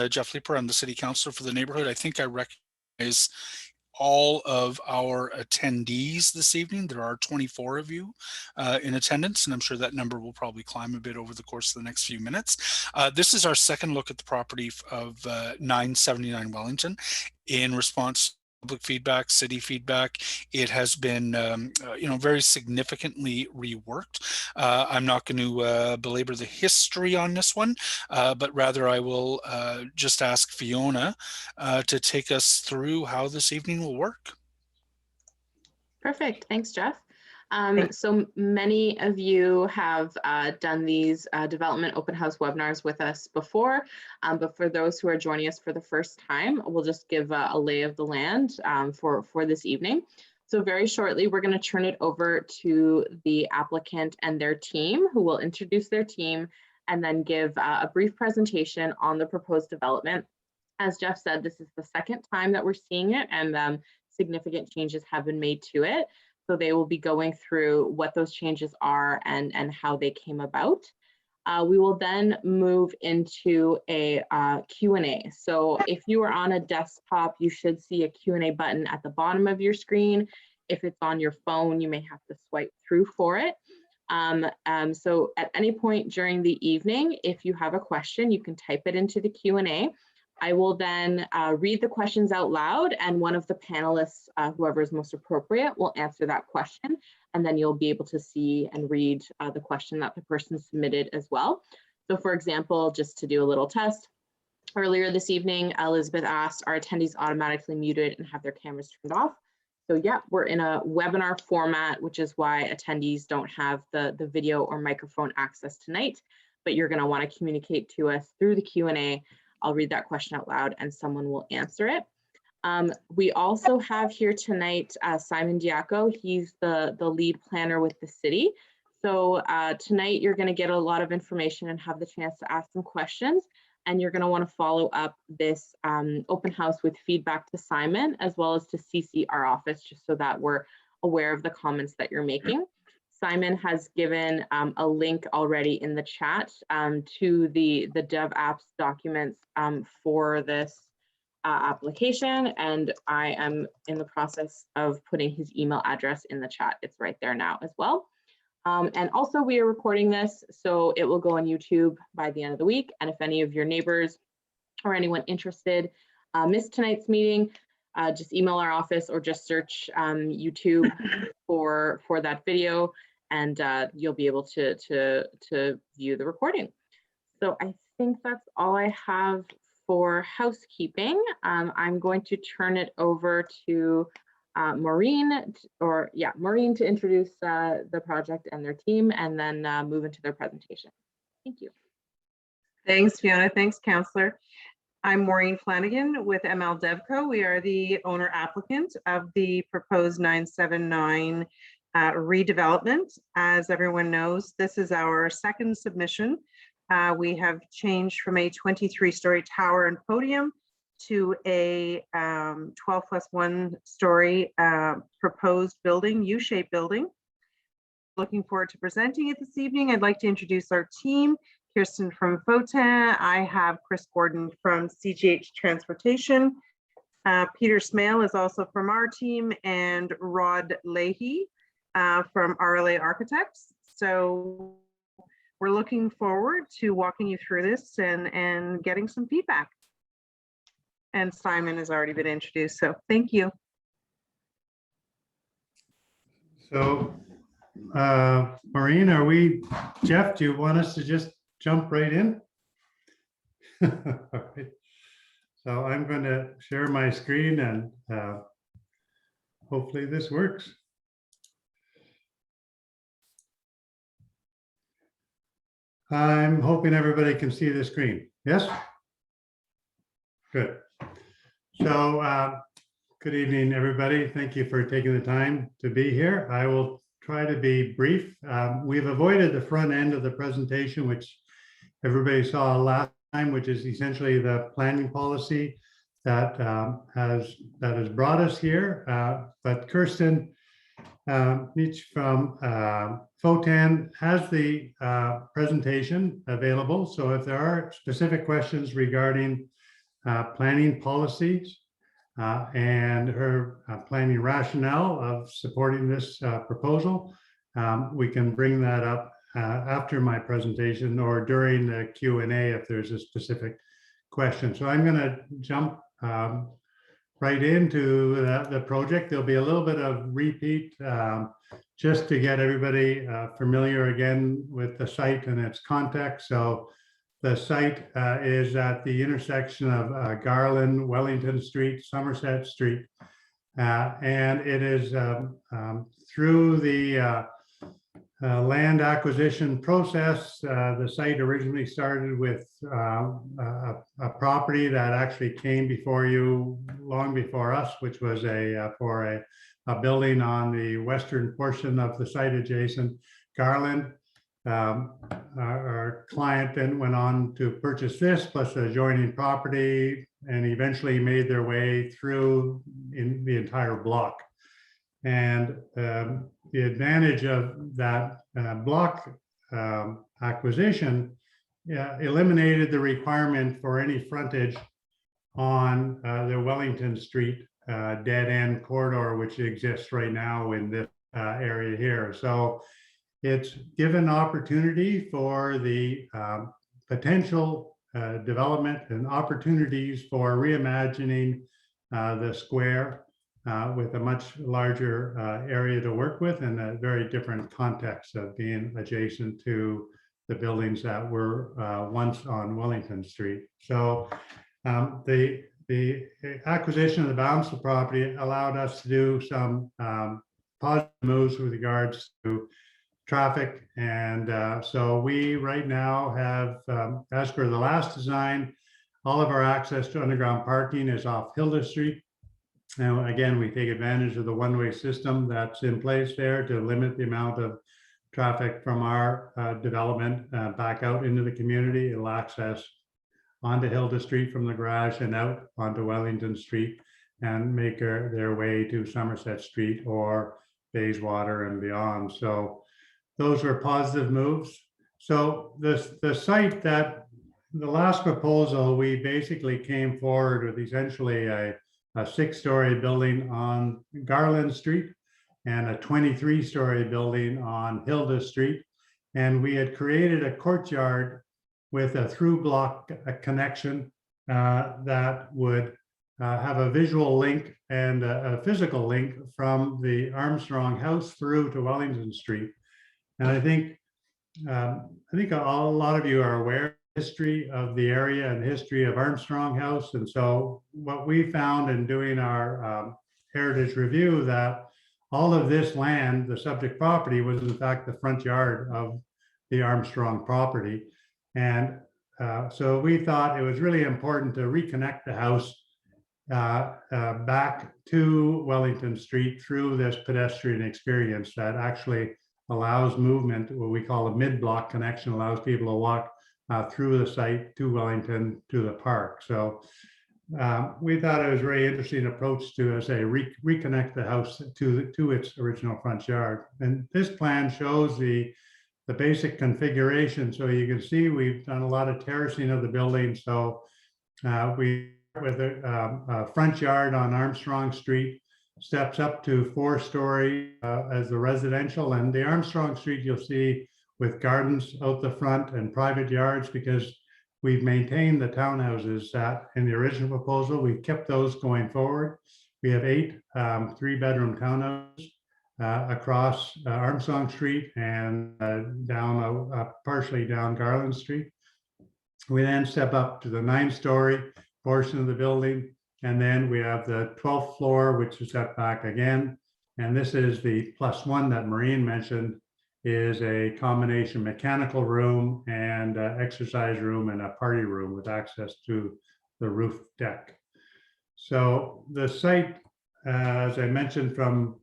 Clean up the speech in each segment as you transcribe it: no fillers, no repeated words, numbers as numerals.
Jeff Leeper. I'm the city councilor for the neighborhood. I think I recognize all of our attendees this evening. There are 24 of you in attendance, and I'm sure that number will probably climb a bit over the course of the next few minutes. This is our second look at the property of 979 Wellington. In response public feedback, city feedback, it has been very significantly reworked. I'm not going to belabor the history on this one, but rather I will just ask Fiona to take us through how this evening will work. Perfect. Thanks, Jeff. So many of you have done these development open house webinars with us before, but for those who are joining us for the first time, we'll just give a lay of the land for this evening. So very shortly, we're going to turn it over to the applicant and their team, who will introduce their team and then give a brief presentation on the proposed development. As Jeff said, this is the second time that we're seeing it, and significant changes have been made to it. So they will be going through what those changes are and how they came about. We will then move into a Q&A. So if you are on a desktop, you should see a Q&A button at the bottom of your screen. If it's on your phone, you may have to swipe through for it. So at any point during the evening, if you have a question, you can type it into the Q&A. I will then read the questions out loud, and one of the panelists, whoever is most appropriate, will answer that question, and then you'll be able to see and read the question that the person submitted as well. So for example, just to do a little test, earlier this evening, Elizabeth asked, are attendees automatically muted and have their cameras turned off? So yeah, we're in a webinar format, which is why attendees don't have the video or microphone access tonight, but you're gonna wanna communicate to us through the Q&A. I'll read that question out loud and someone will answer it. We also have here tonight Simon Diaco. He's the lead planner with the city. So tonight you're going to get a lot of information and have the chance to ask some questions. And you're going to want to follow up this open house with feedback to Simon, as well as to CC our office, just so that we're aware of the comments that you're making. Simon has given a link already in the chat to the DevApps documents for this application, and I am in the process of putting his email address in the chat. It's right there now as well. And also we are recording this, so it will go on YouTube by the end of the week. And if any of your neighbors or anyone interested missed tonight's meeting, just email our office or just search YouTube for that video, and you'll be able to view the recording. So I think that's all I have for housekeeping. I'm going to turn it over to Maureen to introduce the project and their team, and then move into their presentation. Thank you. Thanks, Fiona. Thanks, Councillor. I'm Maureen Flanagan with ML DevCo. We are the owner applicant of the proposed 979 redevelopment. As everyone knows, this is our second submission. We have changed from a 23-story tower and podium to a 12+1 story proposed building, U-shaped building. Looking forward to presenting it this evening. I'd like to introduce our team. Kirsten from Fotin. I have Chris Gordon from CGH Transportation. Peter Smale is also from our team, and Rod Leahy from RLA Architects. So we're looking forward to walking you through this and getting some feedback. And Simon has already been introduced, so thank you. So Maureen, Jeff, do you want us to just jump right in? All right. So I'm going to share my screen, and hopefully this works. I'm hoping everybody can see the screen. Yes? Good. So good evening, everybody. Thank you for taking the time to be here. I will try to be brief. We've avoided the front end of the presentation, which everybody saw last time, which is essentially the planning policy that has brought us here. But Kirsten Nietzsche from FOTAN has the presentation available. So if there are specific questions regarding planning policies and her planning rationale of supporting this proposal, we can bring that up after my presentation or during the Q&A if there's a specific question. So I'm going to jump right into the project. There'll be a little bit of repeat just to get everybody familiar again with the site and its context. So the site is at the intersection of Garland, Wellington Street, Somerset Street. And it is through the land acquisition process. The site originally started with a property that actually came before you long before us, which was for a building on the western portion of the site adjacent Garland. Our client then went on to purchase this plus the adjoining property and eventually made their way through in the entire block. And the advantage of that block acquisition eliminated the requirement for any frontage on the Wellington Street dead end corridor, which exists right now in this area here. So it's given opportunity for the potential development and opportunities for reimagining the square with a much larger area to work with and a very different context of being adjacent to the buildings that were once on Wellington Street. So the acquisition of the balance of property allowed us to do some positive moves with regards to traffic. And so we right now have, as per the last design, all of our access to underground parking is off Hilda Street. Now, again, we take advantage of the one-way system that's in place there to limit the amount of traffic from our development back out into the community. It'll access onto Hilda Street from the garage and out onto Wellington Street and make their way to Somerset Street or Bayswater and beyond. So those were positive moves. So the site that the last proposal, we basically came forward with essentially a 6-story building on Garland Street and a 23-story building on Hilda Street. And we had created a courtyard with a through block connection that would have a visual link and a physical link from the Armstrong house through to Wellington Street. And I think a lot of you are aware of the history of the area and history of Armstrong House. And so what we found in doing our heritage review, that all of this land, the subject property, was in fact the front yard of the Armstrong property. And so we thought it was really important to reconnect the house back to Wellington Street through this pedestrian experience that actually allows movement. What we call a mid-block connection allows people to walk through the site to Wellington to the park. So we thought it was a very interesting approach to, as I reconnect the house to its original front yard. And this plan shows the basic configuration. So you can see we've done a lot of terracing of the building. So we with a front yard on Armstrong Street, steps up to 4-story as the residential, and the Armstrong Street you'll see with gardens out the front and private yards, because we've maintained the townhouses that in the original proposal. We've kept those going forward. We have 8 3-bedroom townhouses across Armstrong Street and down partially down Garland Street. We then step up to the 9-story portion of the building. And then we have the 12th floor, which is set back again. And this is the +1 that Maureen mentioned, is a combination mechanical room and exercise room and a party room with access to the roof deck. So the site, as I mentioned from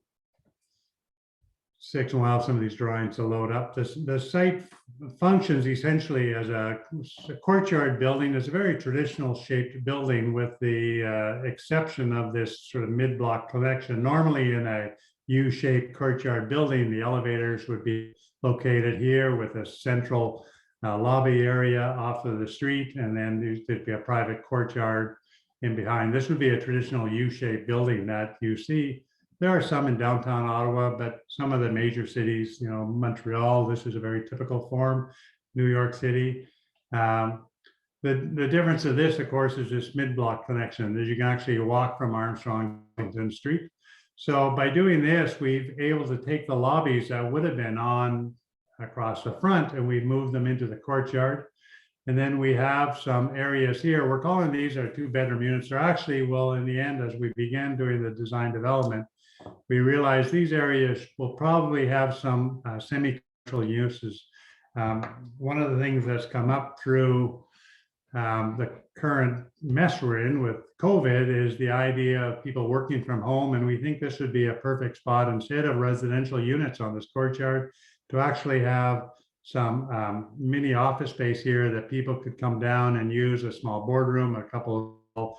6, and while some of these drawings to load up, the site functions essentially as a courtyard building. It's a very traditional shaped building with the exception of this sort of mid-block connection. Normally in a U-shaped courtyard building. The elevators would be located here with a central lobby area off of the street, and then there'd be a private courtyard in behind. This would be a traditional U-shaped building that you see. There are some in downtown Ottawa, but some of the major cities, you know, Montreal, this is a very typical form, New York City. The difference of this, of course, is this mid-block connection, that you can actually walk from Armstrong to Wellington Street. So by doing this, we've able to take the lobbies that would have been on across the front, and we move them into the courtyard. And then we have some areas here. We're calling these our 2-bedroom units. They're actually, well, in the end, as we began doing the design development, we realized these areas will probably have some semi-commercial uses. One of the things that's come up through the current mess we're in with COVID is the idea of people working from home. And we think this would be a perfect spot, instead of residential units on this courtyard, to actually have some mini office space here that people could come down and use, a small boardroom, a couple of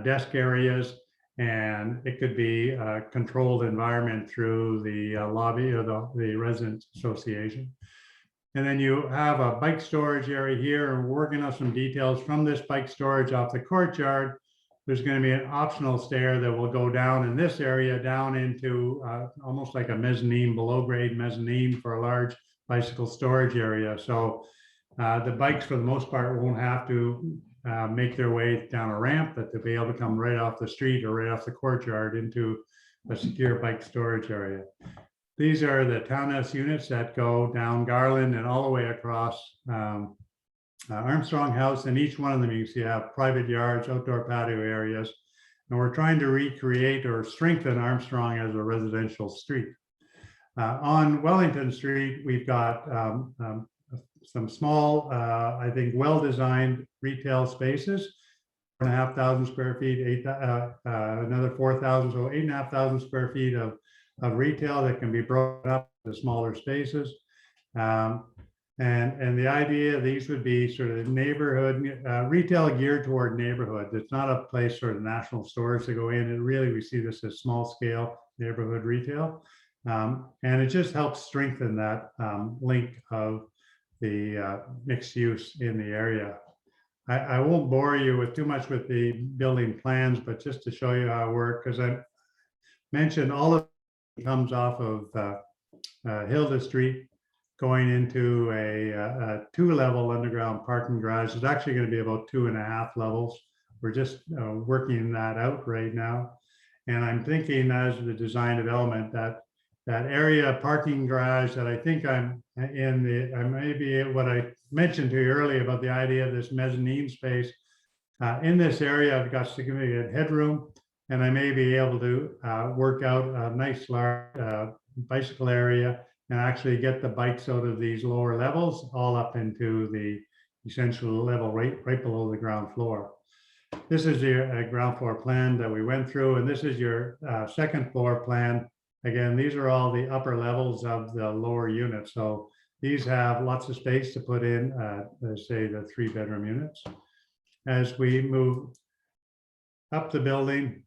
desk areas, and it could be a controlled environment through the lobby of the residents association. And then you have a bike storage area here, and we're working on some details from this bike storage off the courtyard. There's going to be an optional stair that will go down in this area, down into almost like a mezzanine, below grade mezzanine for a large bicycle storage area. So the bikes, for the most part, won't have to make their way down a ramp, but they'll be able to come right off the street or right off the courtyard into a secure bike storage area. These are the townhouse units that go down Garland and all the way across Armstrong House, and each one of them you see have private yards, outdoor patio areas, and we're trying to recreate or strengthen Armstrong as a residential street. On Wellington Street, we've got some small, I think, well-designed retail spaces, 4,500 square feet, another 4,000, so 8,500 square feet of retail that can be broken up into smaller spaces. And the idea, these would be sort of neighborhood retail geared toward neighborhood. It's not a place for the national stores to go in. And really, we see this as small scale neighborhood retail. And it just helps strengthen that link of the mixed use in the area. I won't bore you with too much with the building plans, but just to show you how it works, because I mentioned all of it comes off of Hilda Street, going into a 2-level underground parking garage. It's actually going to be about 2.5 levels. We're just working that out right now. And I'm thinking, as the design development, that area parking garage that I think I'm in I may be what I mentioned to you earlier about the idea of this mezzanine space. In this area, I've got significant headroom, and I may be able to work out a nice large bicycle area and actually get the bikes out of these lower levels all up into the essential level right below the ground floor. This is your ground floor plan that we went through, and this is your second floor plan. Again, these are all the upper levels of the lower units. So these have lots of space to put in, let's say, the 3-bedroom units. As we move up the building,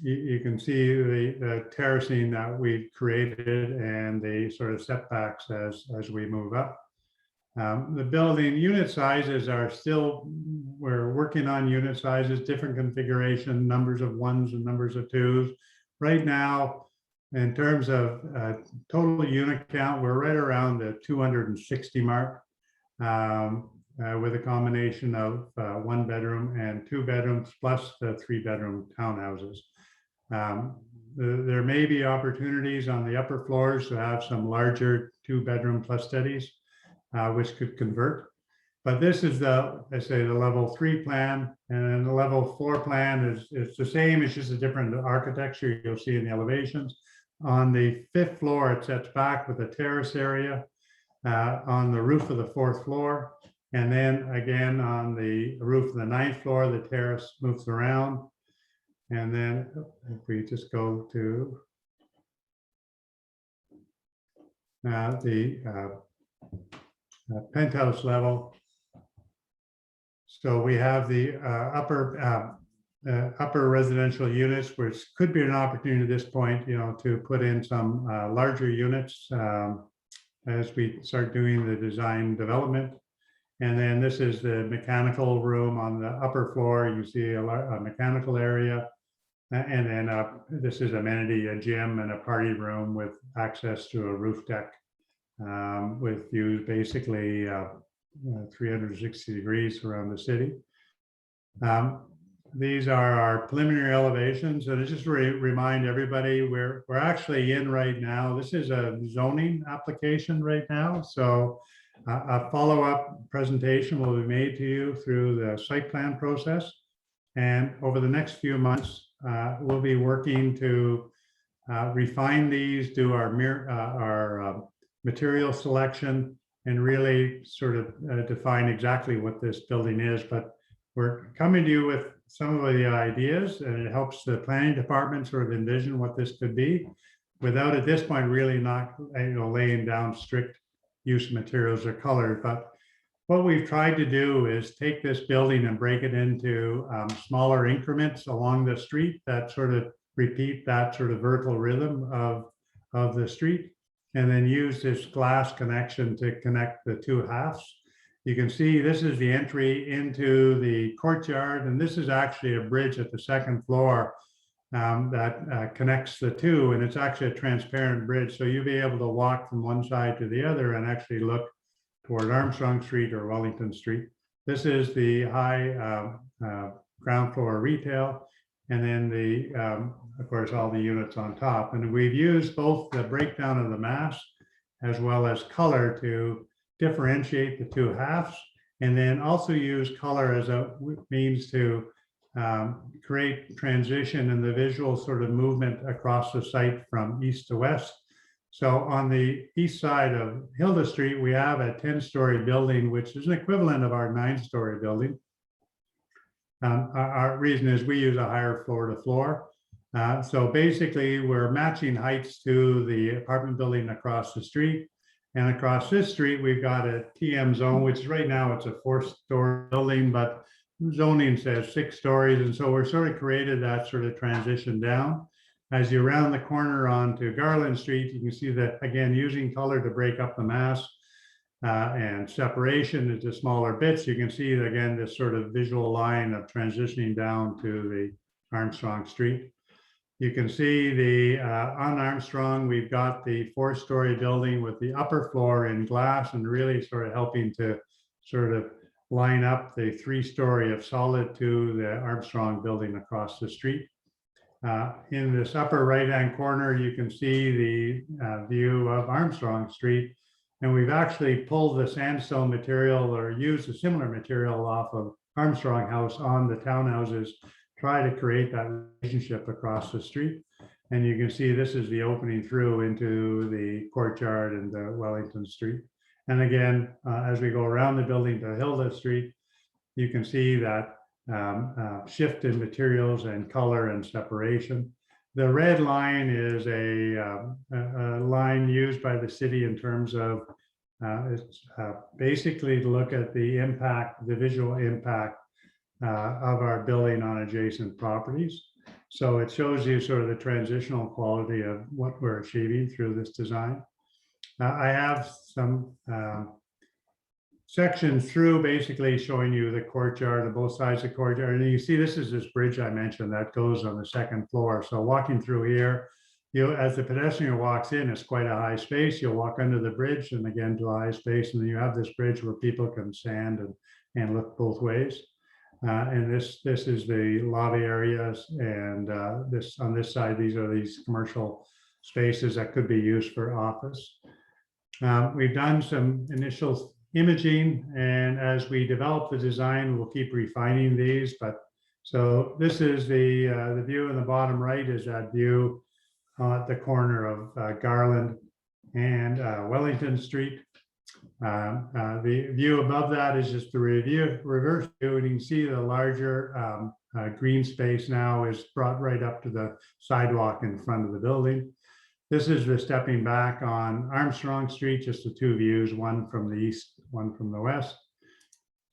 you can see the terracing that we've created and the sort of setbacks as we move up. The building unit sizes are still, we're working on unit sizes, different configuration, numbers of 1s and numbers of 2s. Right now, in terms of total unit count, we're right around the 260 mark, with a combination of 1-bedroom and 2 bedrooms plus the 3-bedroom townhouses. There may be opportunities on the upper floors to have some larger 2-bedroom plus studies, which could convert. But this is the, I say, the level 3 plan, and then the level 4 plan is the same. It's just a different architecture you'll see in the elevations. On the 5th floor, it sets back with a terrace area on the roof of the 4th floor. And then again, on the roof of the 9th floor, the terrace moves around. And then if we just go to the penthouse level. So we have the upper upper residential units, which could be an opportunity at this point, to put in some larger units as we start doing the design development. And then this is the mechanical room on the upper floor. You see a mechanical area. And then this is amenity, a gym and a party room with access to a roof deck with views basically 360 degrees around the city. These are our preliminary elevations, and I just remind everybody we're actually in right now. This is a zoning application right now, so a follow-up presentation will be made to you through the site plan process, and over the next few months, we'll be working to refine these, do our material selection, and really sort of define exactly what this building is. But we're coming to you with some of the ideas, and it helps the planning department sort of envision what this could be without at this point really not laying down strict use materials or color. But what we've tried to do is take this building and break it into smaller increments along the street that sort of repeat that sort of vertical rhythm of the street, and then use this glass connection to connect the two halves. You can see this is the entry into the courtyard, and this is actually a bridge at the second floor that connects the two, and it's actually a transparent bridge, so you'll be able to walk from one side to the other and actually look toward Armstrong Street or Wellington Street. This is the high ground floor retail, and then of course, all the units on top. And we've used both the breakdown of the mass as well as color to differentiate the two halves, and then also use color as a means to create transition and the visual sort of movement across the site from east to west. So on the east side of Hilda Street, we have a 10-story building, which is an equivalent of our 9-story building. Our reason is we use a higher floor to floor. So basically, we're matching heights to the apartment building across the street. And across this street, we've got a TM zone, which right now it's a 4-story building, but zoning says 6 stories. And so we're sort of created that sort of transition down. As you round the corner onto Garland Street, you can see that, again, using color to break up the mass and separation into smaller bits, you can see, again, this sort of visual line of transitioning down to the Armstrong Street. You can see on Armstrong, we've got the 4-story building with the upper floor in glass and really sort of helping to sort of line up the 3-story of solid to the Armstrong building across the street. In this upper right-hand corner, you can see the view of Armstrong Street. And we've actually pulled the sandstone material or used a similar material off of Armstrong House on the townhouses, try to create that relationship across the street. And you can see this is the opening through into the courtyard and the Wellington Street. And again, as we go around the building to Hilda Street, you can see that shift in materials and color and separation. The red line is a line used by the city in terms of it's basically to look at the impact, the visual impact of our building on adjacent properties. So it shows you sort of the transitional quality of what we're achieving through this design. I have some sections through basically showing you the courtyard on both sides of the courtyard. And you see this is this bridge I mentioned that goes on the second floor. So walking through here, as the pedestrian walks in, it's quite a high space. You'll walk under the bridge and again to a high space, and then you have this bridge where people can stand and look both ways. And this is the lobby areas, and this on this side, these are these commercial spaces that could be used for office. We've done some initial imaging, and as we develop the design, we'll keep refining these. But so this is the view in the bottom right is that view at the corner of Garland and Wellington Street. The view above that is just the reverse view, and you can see the larger green space now is brought right up to the sidewalk in front of the building. This is the stepping back on Armstrong Street, just the two views, one from the east, one from the west.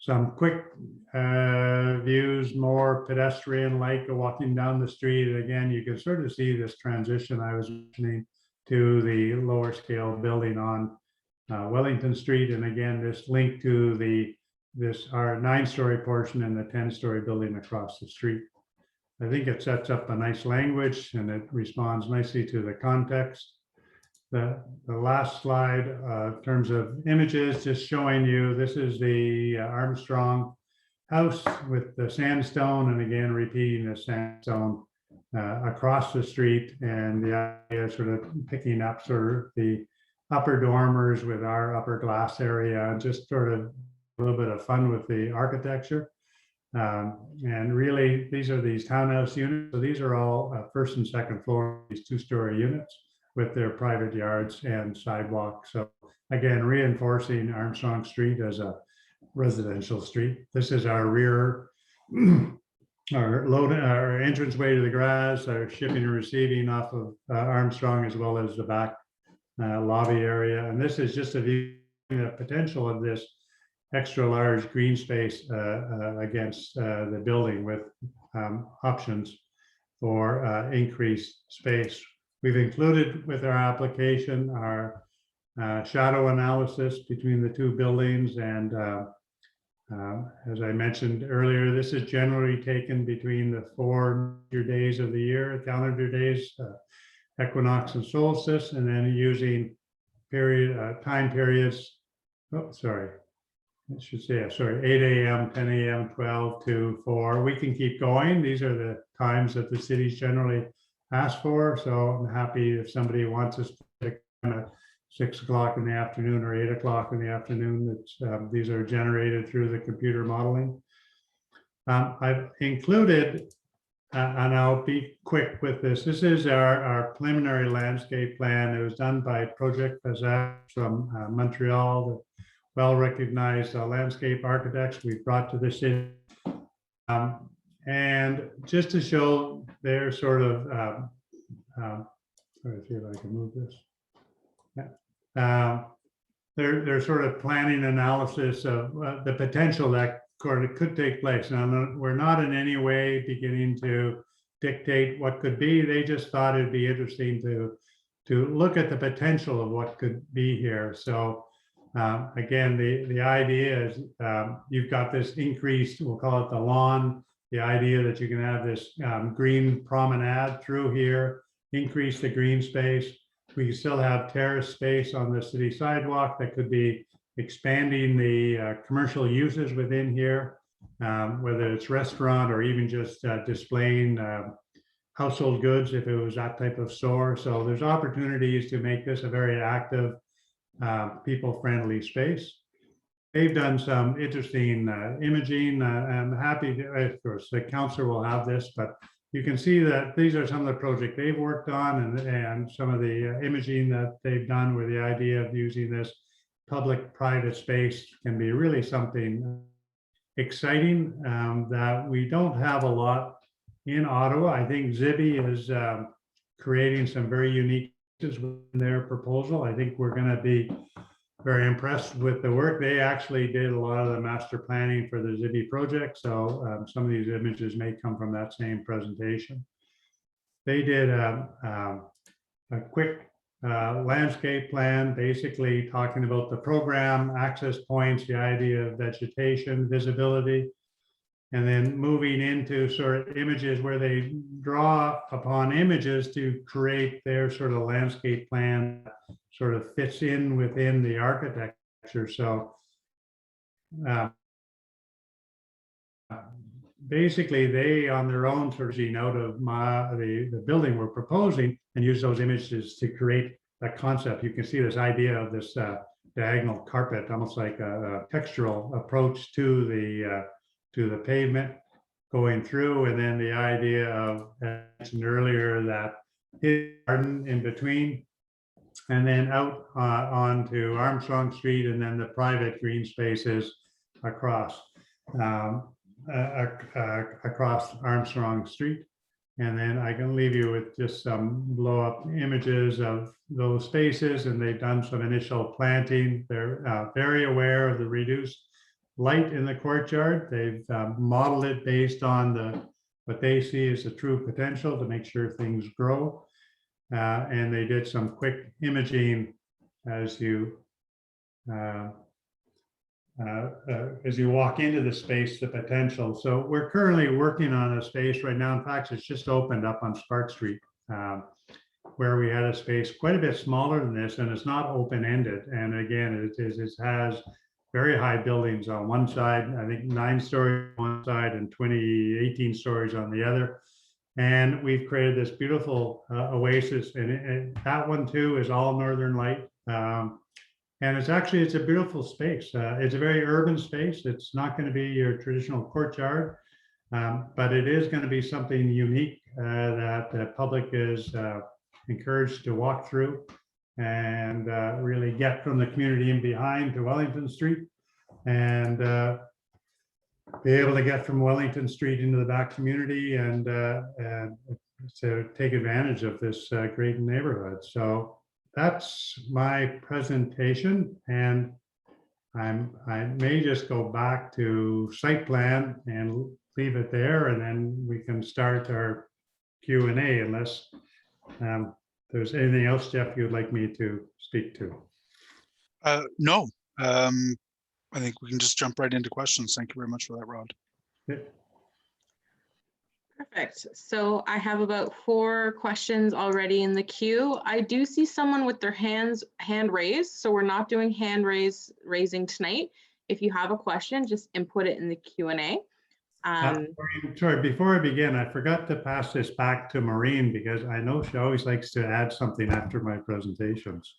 some quick views, more pedestrian-like walking down the street. Again, you can sort of see this transition I was mentioning to the lower scale building on Wellington Street. And again, this link to our 9-story portion and the 10-story building across the street. I think it sets up a nice language and it responds nicely to the context. The last slide, in terms of images, just showing you, this is the Armstrong house with the sandstone, and again, repeating the sandstone across the street, and the idea sort of picking up sort of the upper dormers with our upper glass area, and just sort of a little bit of fun with the architecture. And really, these are these townhouse units. So these are all first and second floor, these 2-story units with their private yards and sidewalks. So again, reinforcing Armstrong Street as a residential street. This is our rear, our entranceway to the garage, our shipping and receiving off of Armstrong, as well as the back lobby area. And this is just a view of the potential of this extra large green space against the building, with options for increased space. We've included with our application our shadow analysis between the 2 buildings, and as I mentioned earlier, this is generally taken between the 4 days of the year, calendar days, equinox and solstice, and then using time periods. Oh, sorry. I should say, sorry, 8 a.m., 10 a.m., 12 to 4. We can keep going. These are the times that the cities generally ask for. So I'm happy if somebody wants us to pick at 6 o'clock in the afternoon or 8 o'clock in the afternoon. These are generated through the computer modeling. I've included, and I'll be quick with this. This is our preliminary landscape plan. It was done by Project Precedent from Montreal, the well-recognized landscape architects we've brought to the city. And just to show their sort of, let's see if I can move this. Yeah. Their sort of planning analysis of the potential that could take place. Now, we're not in any way beginning to dictate what could be. They just thought it'd be interesting to look at the potential of what could be here. So again, the idea is you've got this increased, we'll call it the lawn, the idea that you can have this green promenade through here, increase the green space. We can still have terrace space on the city sidewalk that could be expanding the commercial uses within here, whether it's restaurant or even just displaying household goods if it was that type of store. So there's opportunities to make this a very active, people-friendly space. They've done some interesting imaging. I'm happy to, of course, the council will have this, but you can see that these are some of the projects they've worked on, and some of the imaging that they've done with the idea of using this public-private space can be really something exciting that we don't have a lot in Ottawa. I think Zibi is creating some very unique in their proposal. I think we're going to be very impressed with the work. They actually did a lot of the master planning for the Zibi project. So some of these images may come from that same presentation. They did a quick landscape plan, basically talking about the program, access points, the idea of vegetation, visibility, and then moving into sort of images where they draw upon images to create their sort of landscape plan that sort of fits in within the architecture. So basically they on their own sort of out of the building we're proposing and use those images to create that concept. You can see this idea of this diagonal carpet, almost like a textural approach to the pavement going through, and then the idea of, as I mentioned earlier, that garden in between, and then out onto Armstrong Street, and then the private green spaces across across Armstrong Street. And then I can leave you with just some blow-up images of those spaces, and they've done some initial planting. They're very aware of the reduced light in the courtyard. They've modeled it based on what they see as the true potential to make sure things grow. And they did some quick imaging as you walk into the space, the potential. So we're currently working on a space right now. In fact, it's just opened up on Spark Street, where we had a space quite a bit smaller than this, and it's not open-ended. And again, it has very high buildings on one side, I think 9 stories on one side and 18 stories on the other. And we've created this beautiful oasis, and that one too is all Northern Light. And it's a beautiful space. It's a very urban space. It's not going to be your traditional courtyard, but it is going to be something unique that the public is encouraged to walk through and really get from the community in behind to Wellington Street, and be able to get from Wellington Street into the back community and to take advantage of this great neighborhood. So that's my presentation, and I may just go back to site plan and leave it there, and then we can start our Q&A unless there's anything else, Jeff, you'd like me to speak to. No, I think we can just jump right into questions. Thank you very much for that, Rod. Yeah. Perfect. So I have about 4 questions already in the queue. I do see someone with their hand raised, so we're not doing raising tonight. If you have a question, just input it in the Q&A. Sorry, before I begin, I forgot to pass this back to Maureen because I know she always likes to add something after my presentations.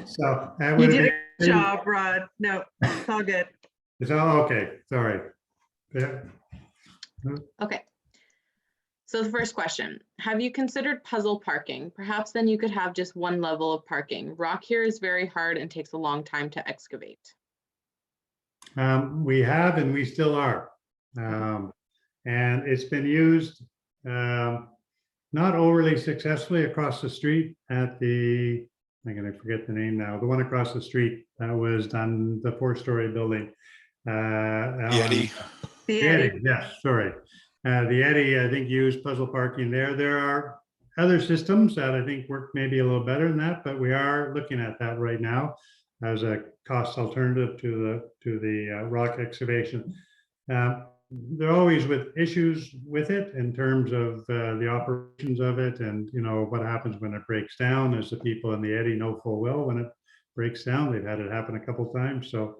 So you did a good job, Rod. No, it's all good. It's all okay. Sorry. Yeah. Okay. So the first question, have you considered puzzle parking? Perhaps then you could have just one level of parking. Rock here is very hard and takes a long time to excavate. We have, and we still are. And it's been used not overly successfully across the street at the, I'm going to forget the name now, the one across the street that was done, the 4-story building. The Eddy. The Eddy, yes, sorry. The Eddy, I think, used puzzle parking there. There are other systems that I think work maybe a little better than that, but we are looking at that right now as a cost alternative to the rock excavation. There are always with issues with it in terms of the operations of it, and what happens when it breaks down, as the people in the Eddy know full well when it breaks down. They've had it happen a couple of times, so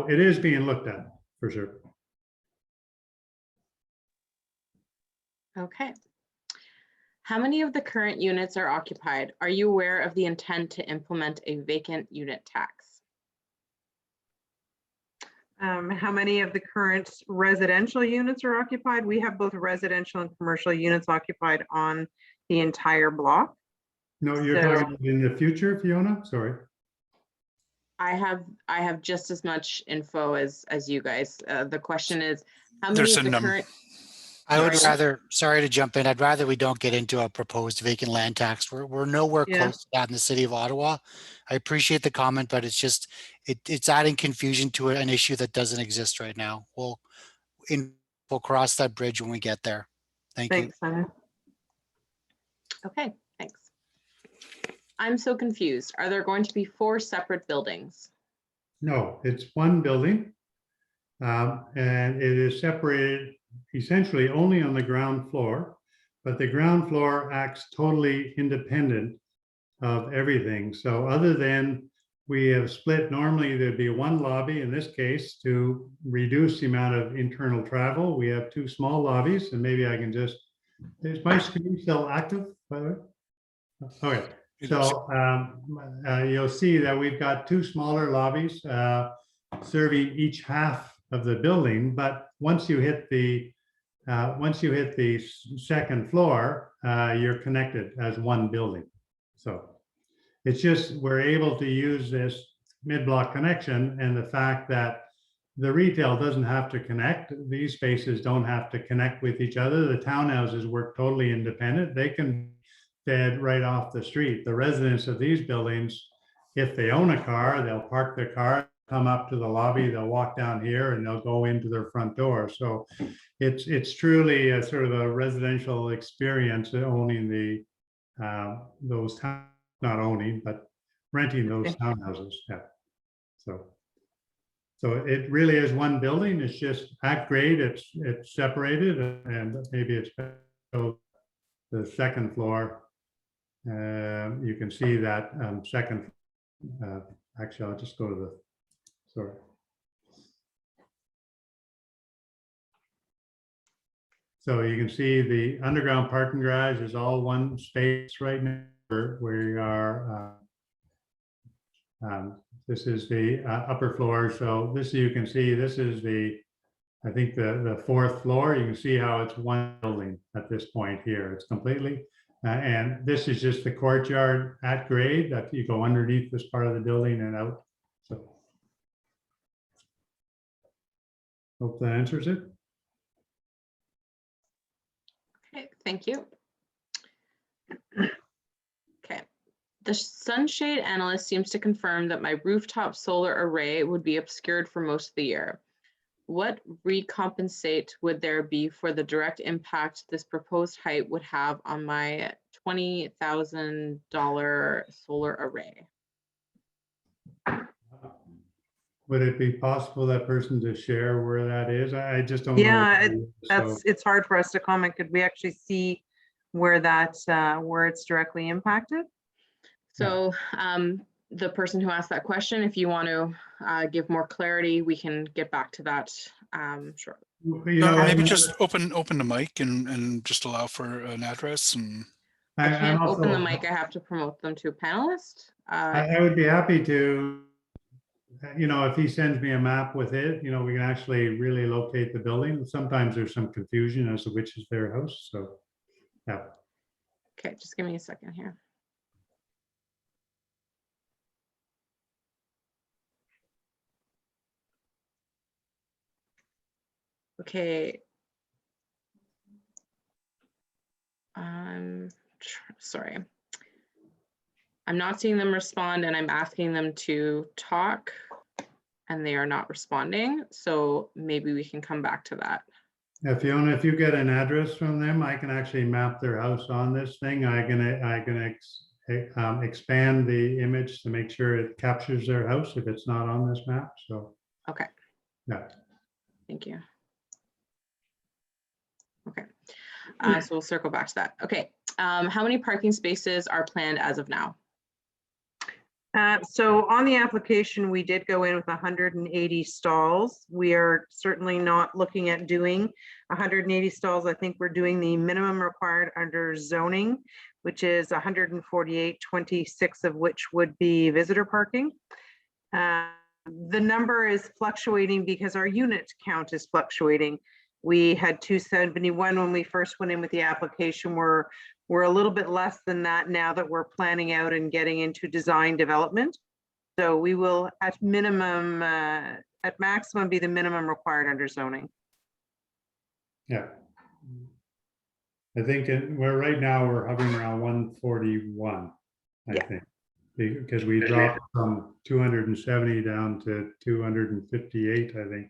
it is being looked at for sure. Okay. How many of the current units are occupied? Are you aware of the intent to implement a vacant unit tax? How many of the current residential units are occupied? We have both residential and commercial units occupied on the entire block. No, you're talking in the future, Fiona? Sorry. I have just as much info as you guys. The question is, how many of the current... I would rather, sorry to jump in, I'd rather we don't get into a proposed vacant land tax. We're nowhere close to that in the city of Ottawa. I appreciate the comment, but it's just, it's adding confusion to an issue that doesn't exist right now. We'll cross that bridge when we get there. Thank you. Thanks, Okay, thanks. I'm so confused. Are there going to be 4 separate buildings? No, it's one building, and it is separated essentially only on the ground floor, but the ground floor acts totally independent of everything. So other than we have split, normally there'd be one lobby in this case to reduce the amount of internal travel. We have 2 small lobbies, and maybe I can just, is my screen still active, by the way? Okay, so you'll see that we've got 2 smaller lobbies serving each half of the building, but once you hit the second floor, you're connected as one building. So it's just, we're able to use this mid-block connection, and the fact that the retail doesn't have to connect, these spaces don't have to connect with each other. The townhouses work totally independent. They can fed right off the street. The residents of these buildings, if they own a car, they'll park their car come up to the lobby, they'll walk down here and they'll go into their front door. So it's truly a sort of a residential experience owning the those not owning, but renting those townhouses. Yeah. So it really is one building. It's just at grade. It's separated, and maybe it's the second floor. You can see that second. Actually, I'll just go to the. Sorry. So you can see the underground parking garage is all one space right now where we are. This is the upper floor. So this, you can see, this is I think the fourth floor. You can see how it's one building at this point here. It's completely, and this is just the courtyard at grade that you go underneath this part of the building and out. So hope that answers it. Okay, thank you. Okay. The sunshade analyst seems to confirm that my rooftop solar array would be obscured for most of the year. What recompensate would there be for the direct impact this proposed height would have on my $20,000 solar array? Would it be possible that person to share where that is? I just don't Yeah, know. it's hard for us to comment. Could we actually see where that's where it's directly impacted? So the person who asked that question, if you want to give more clarity, we can get back to that shortly. You know, Maybe just open the mic and just allow for an address. And I can't open the mic. I have to promote them to a panelist. I would be happy to, you know, if he sends me a map with it, you know, we can actually really locate the building. Sometimes there's some confusion as to which is their house. So, yeah. Okay, just give me a second here. Okay. Sorry. I'm not seeing them respond, and I'm asking them to talk and they are not responding. So maybe we can come back to that. Yeah, Fiona, if you get an address from them, I can actually map their house on this thing. I can expand the image to make sure it captures their house if it's not on this map. So, okay. Yeah. Thank you. Okay. So we'll circle back to that. Okay. How many parking spaces are planned as of now? So on the application, we did go in with 180 stalls. We are certainly not looking at doing 180 stalls. I think we're doing the minimum required under zoning, which is 148, 26 of which would be visitor parking. The number is fluctuating because our unit count is fluctuating. We had 271 when we first went in with the application. We're a little bit less than that now that we're planning out and getting into design development. So we will at minimum, at maximum be the minimum required under zoning. Yeah. I think we're right now we're hovering around 141, I think, because we dropped from 270 down to 258, I think,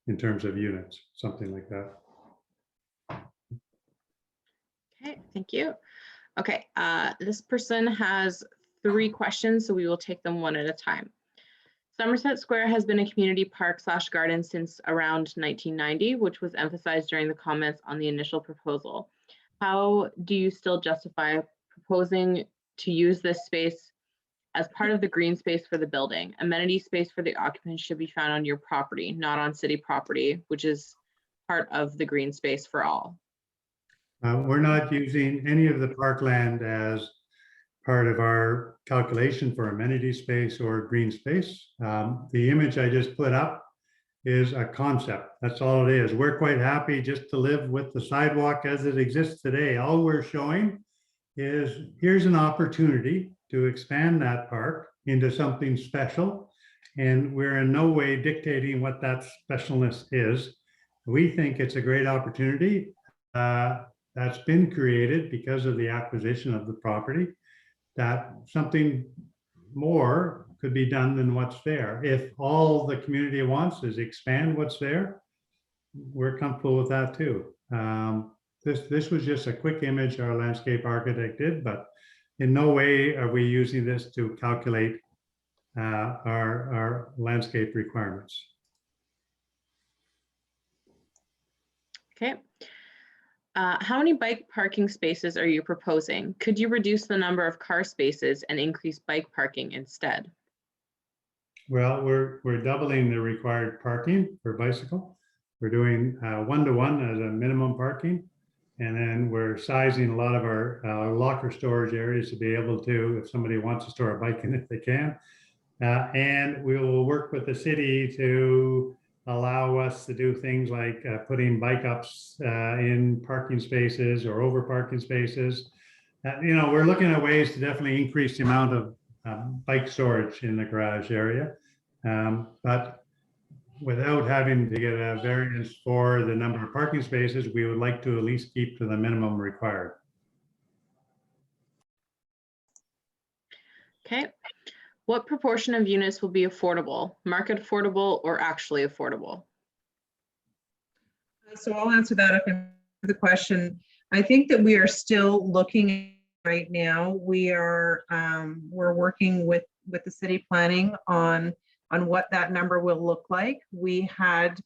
in terms of units, something like that. Okay, thank you. Okay, this person has 3 questions, so we will take them one at a time. Somerset Square has been a community park / garden since around 1990, which was emphasized during the comments on the initial proposal. How do you still justify proposing to use this space as part of the green space for the building? Amenity space for the occupants should be found on your property, not on city property, which is part of the green space for all. We're not using any of the parkland as part of our calculation for amenity space or green space. The image I just put up is a concept. That's all it is. We're quite happy just to live with the sidewalk as it exists today. All we're showing is here's an opportunity to expand that park into something special. And we're in no way dictating what that specialness is. We think it's a great opportunity. That's been created because of the acquisition of the property, that something more could be done than what's there. If all the community wants is expand what's there, we're comfortable with that too. This was just a quick image our landscape architect did, but in no way are we using this to calculate our landscape requirements. Okay. How many bike parking spaces are you proposing? Could you reduce the number of car spaces and increase bike parking instead? Well, we're doubling the required parking for bicycle. We're doing 1-to-1 as a minimum parking. And then we're sizing a lot of our locker storage areas to be able to, if somebody wants to store a bike in it, they can. And we will work with the city to allow us to do things like putting bike ups in parking spaces or over parking spaces. You know, we're looking at ways to definitely increase the amount of bike storage in the garage area. But without having to get a variance for the number of parking spaces, we would like to at least keep to the minimum required. Okay. What proportion of units will be affordable, market affordable, or actually affordable? So I'll answer that up in the question. I think that we are still looking right now. We're working with the city planning on what that number will look like. We had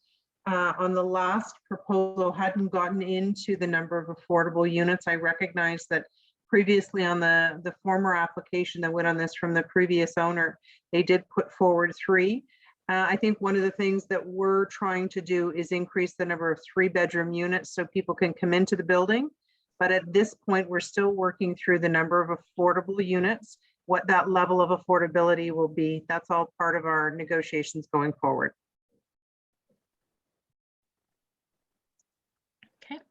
on the last proposal hadn't gotten into the number of affordable units. I recognize that previously on the former application that went on this from the previous owner, they did put forward 3. I think one of the things that we're trying to do is increase the number of 3-bedroom units so people can come into the building. But at this point, we're still working through the number of affordable units, what that level of affordability will be. That's all part of our negotiations going forward. Okay.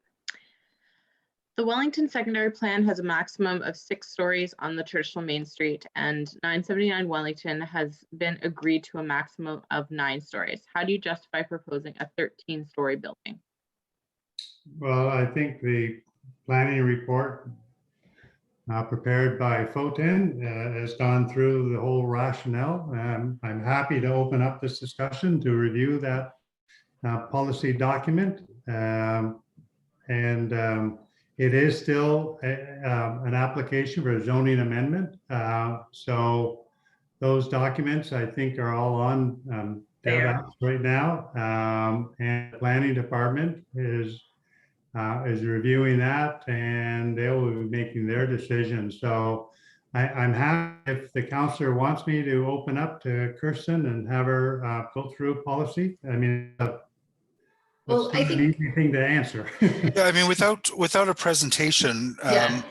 The Wellington secondary plan has a maximum of 6 stories on the traditional Main Street, and 979 Wellington has been agreed to a maximum of 9 stories. How do you justify proposing a 13-story building? Well, I think the planning report prepared by Foten has gone through the whole rationale. I'm happy to open up this discussion to review that policy document. It is still an application for a zoning amendment. So those documents, I think, are all on DevOps right now. And the planning department is reviewing that, and they will be making their decision. So I'm happy if the councillor wants me to open up to Kirsten and have her go through policy. I mean, well, I think an easy thing to answer. Yeah, I mean, without a presentation,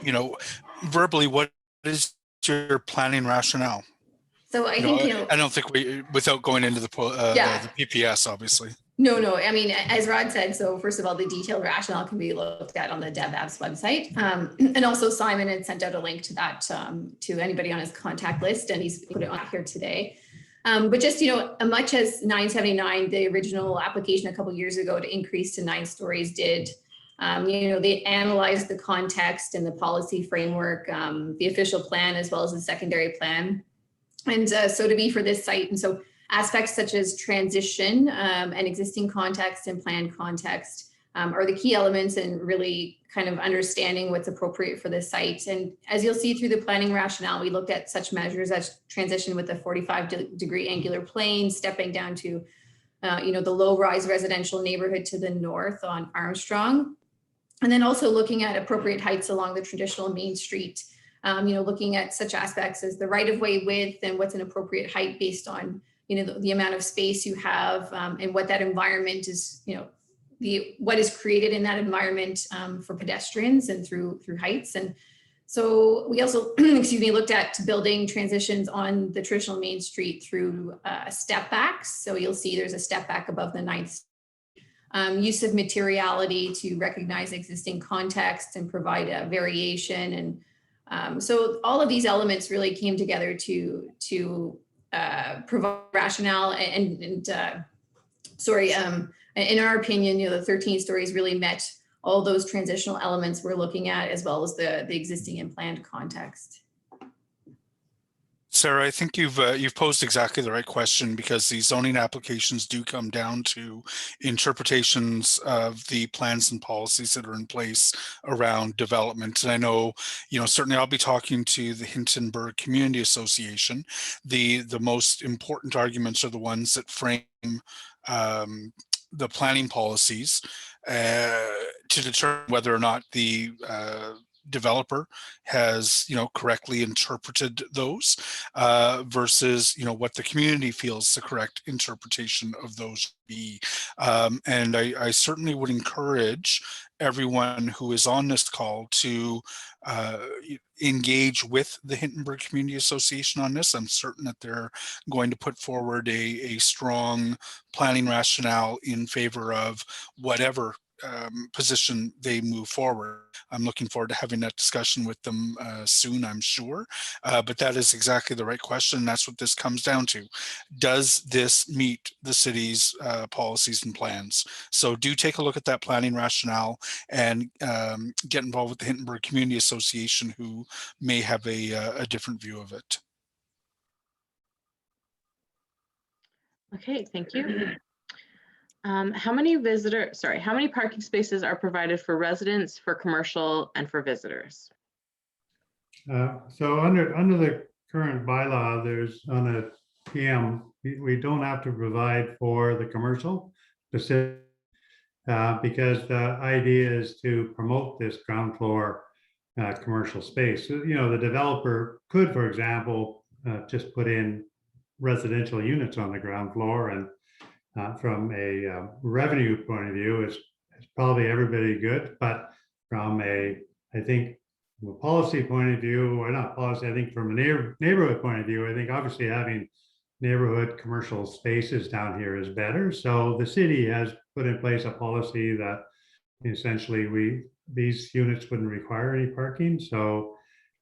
you know, verbally, what is your planning rationale? so. I think I don't think without going into the PPS, obviously. No. I mean, as Rod said, so first of all, the detailed rationale can be looked at on the DevApps website. And also Simon had sent out a link to that to anybody on his contact list, and he's put it on here today. But just, you know, much as 979, the original application a couple of years ago to increase to 9 stories did, you know, they analyzed the context and the policy framework, the official plan, as well as the secondary plan. And so to be for this site. And so aspects such as transition and existing context and planned context are the key elements in really kind of understanding what's appropriate for the site. And as you'll see through the planning rationale, we looked at such measures as transition with a 45-degree angular plane, stepping down to, you know, the low-rise residential neighborhood to the north on Armstrong. And then also looking at appropriate heights along the traditional Main Street, you know, looking at such aspects as the right-of-way width and what's an appropriate height based on, you know, the amount of space you have and what that environment is, you know, what is created in that environment for pedestrians and through heights. And so we also, looked at building transitions on the traditional Main Street through step backs. So you'll see there's a step back above the 9th. Use of materiality to recognize existing context and provide a variation. And so all of these elements really came together to provide rationale in our opinion, you know, the 13 stories really met all those transitional elements we're looking at, as well as the existing and planned context. Sarah, I think you've posed exactly the right question, because the zoning applications do come down to interpretations of the plans and policies that are in place around development. And I know, certainly I'll be talking to the Hintonburg Community Association. The most important arguments are the ones that frame the planning policies to determine whether or not the developer has correctly interpreted those versus what the community feels the correct interpretation of those should be. And I certainly would encourage everyone who is on this call to engage with the Hintonburg Community Association on this. I'm certain that they're going to put forward a strong planning rationale in favor of whatever position they move forward. I'm looking forward to having that discussion with them soon, I'm sure. But that is exactly the right question. That's what this comes down to. Does this meet the city's policies and plans? So do take a look at that planning rationale and get involved with the Hintonburg Community Association, who may have a different view of it. Okay, thank you. How many parking spaces are provided for residents, for commercial, and for visitors? So under the current bylaw, there's on a PM, we don't have to provide for the commercial specific, because the idea is to promote this ground floor commercial space. So, the developer could, for example, just put in residential units on the ground floor, and from a revenue point of view, it's probably everybody good. But from I think, from a policy point of view, or not policy, I think from a neighborhood point of view, I think obviously having neighborhood commercial spaces down here is better. So the city has put in place a policy that essentially these units wouldn't require any parking. So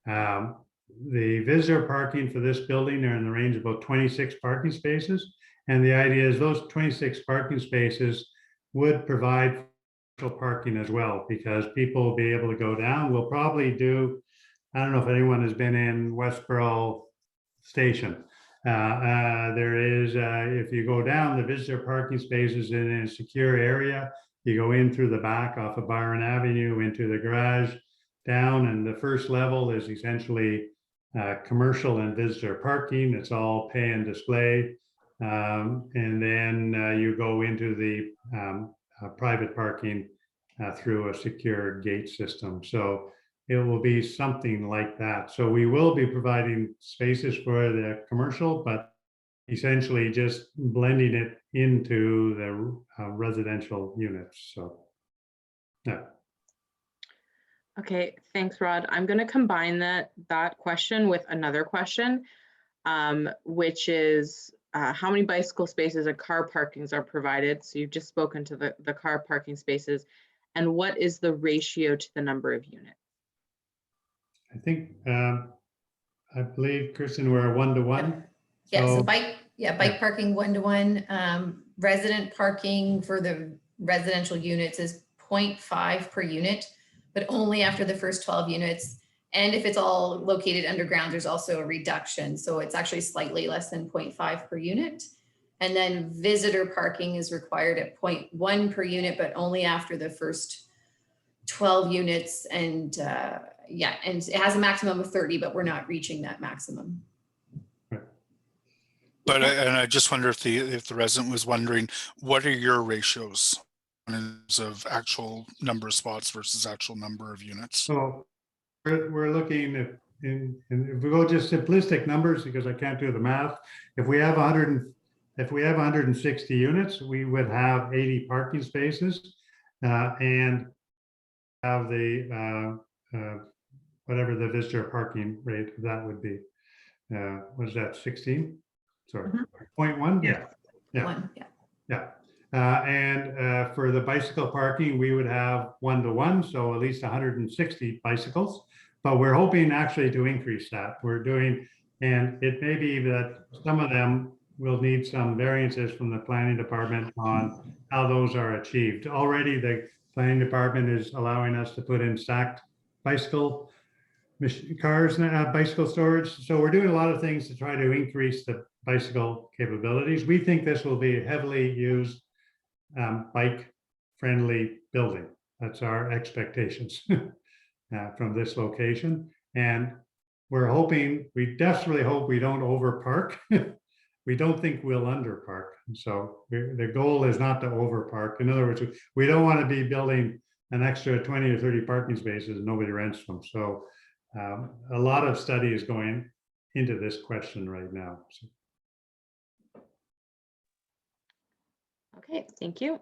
the visitor parking for this building are in the range of about 26 parking spaces. And the idea is those 26 parking spaces would provide parking as well, because people will be able to go down. We'll probably do, I don't know if anyone has been in Westboro Station. There is, if you go down, the visitor parking spaces in a secure area. You go in through the back off of Byron Avenue into the garage down, and the first level is essentially commercial and visitor parking. It's all pay and display. And then you go into the private parking through a secure gate system. So it will be something like that. So we will be providing spaces for the commercial, but essentially just blending it into the residential units. So, yeah. Okay, thanks, Rod. I'm going to combine that question with another question, which is how many bicycle spaces and car parkings are provided? So you've just spoken to the car parking spaces. And what is the ratio to the number of units? I think, I believe, Kristen, we're 1-to-1. Yeah, so So- bike parking 1-to-1. Resident parking for the residential units is 0.5 per unit, but only after the first 12 units. And if it's all located underground, there's also a reduction. So it's actually slightly less than 0.5 per unit. And then visitor parking is required at 0.1 per unit, but only after the first 12 units. And and it has a maximum of 30, but we're not reaching that maximum. But I just wonder if the resident was wondering, what are your ratios in terms of actual number of spots versus actual number of units? So we're looking at, if we go just simplistic numbers, because I can't do the math, if we have 160 units, we would have 80 parking spaces and have the whatever the visitor parking rate that would be. What is that, 16? Sorry, 0.1? Yeah. And for the bicycle parking, we would have 1-to-1, so at least 160 bicycles. But we're hoping actually to increase that. We're doing, and it may be that some of them will need some variances from the planning department on how those are achieved. Already, the planning department is allowing us to put in stacked bicycle cars, bicycle storage. So we're doing a lot of things to try to increase the bicycle capabilities. We think this will be a heavily used bike-friendly building. That's our expectations from this location. And we're hoping, we desperately hope we don't overpark. We don't think we'll underpark. So the goal is not to overpark. In other words, we don't want to be building an extra 20 or 30 parking spaces and nobody rents them. So a lot of study is going into this question right now. So. Okay, thank you.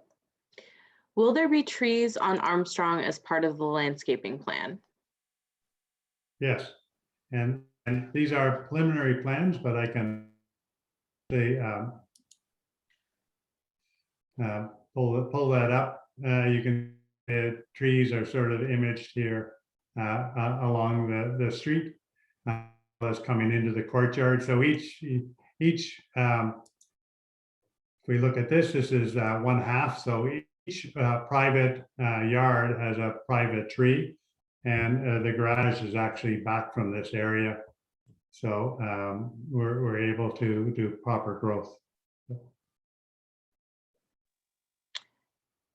Will there be trees on Armstrong as part of the landscaping plan? Yes, and these are preliminary plans, but I can say pull that up. You can trees are sort of imaged here along the street as coming into the courtyard. So each if we look at this is one half. So each private yard has a private tree, and the garage is actually back from this area. So we're able to do proper growth.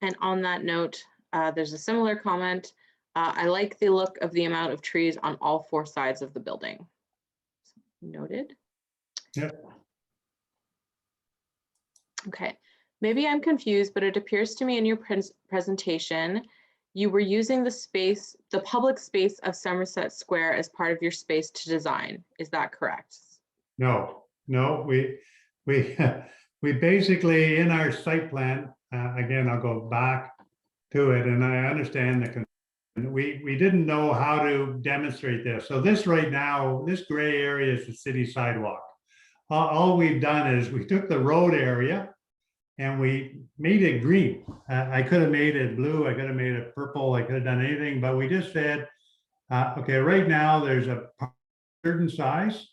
And on that note, there's a similar comment. I like the look of the amount of trees on all four sides of the building. Noted. Yep. Okay, maybe I'm confused, but it appears to me in your presentation, you were using the public space of Somerset Square as part of your space to design. Is that correct? No, we basically, in our site plan, again, I'll go back to it, and I understand we didn't know how to demonstrate this. So this right now, this gray area is the city sidewalk. All we've done is we took the road area and we made it green. I could have made it blue, I could have made it purple, I could have done anything, but we just said, okay, right now there's a certain size.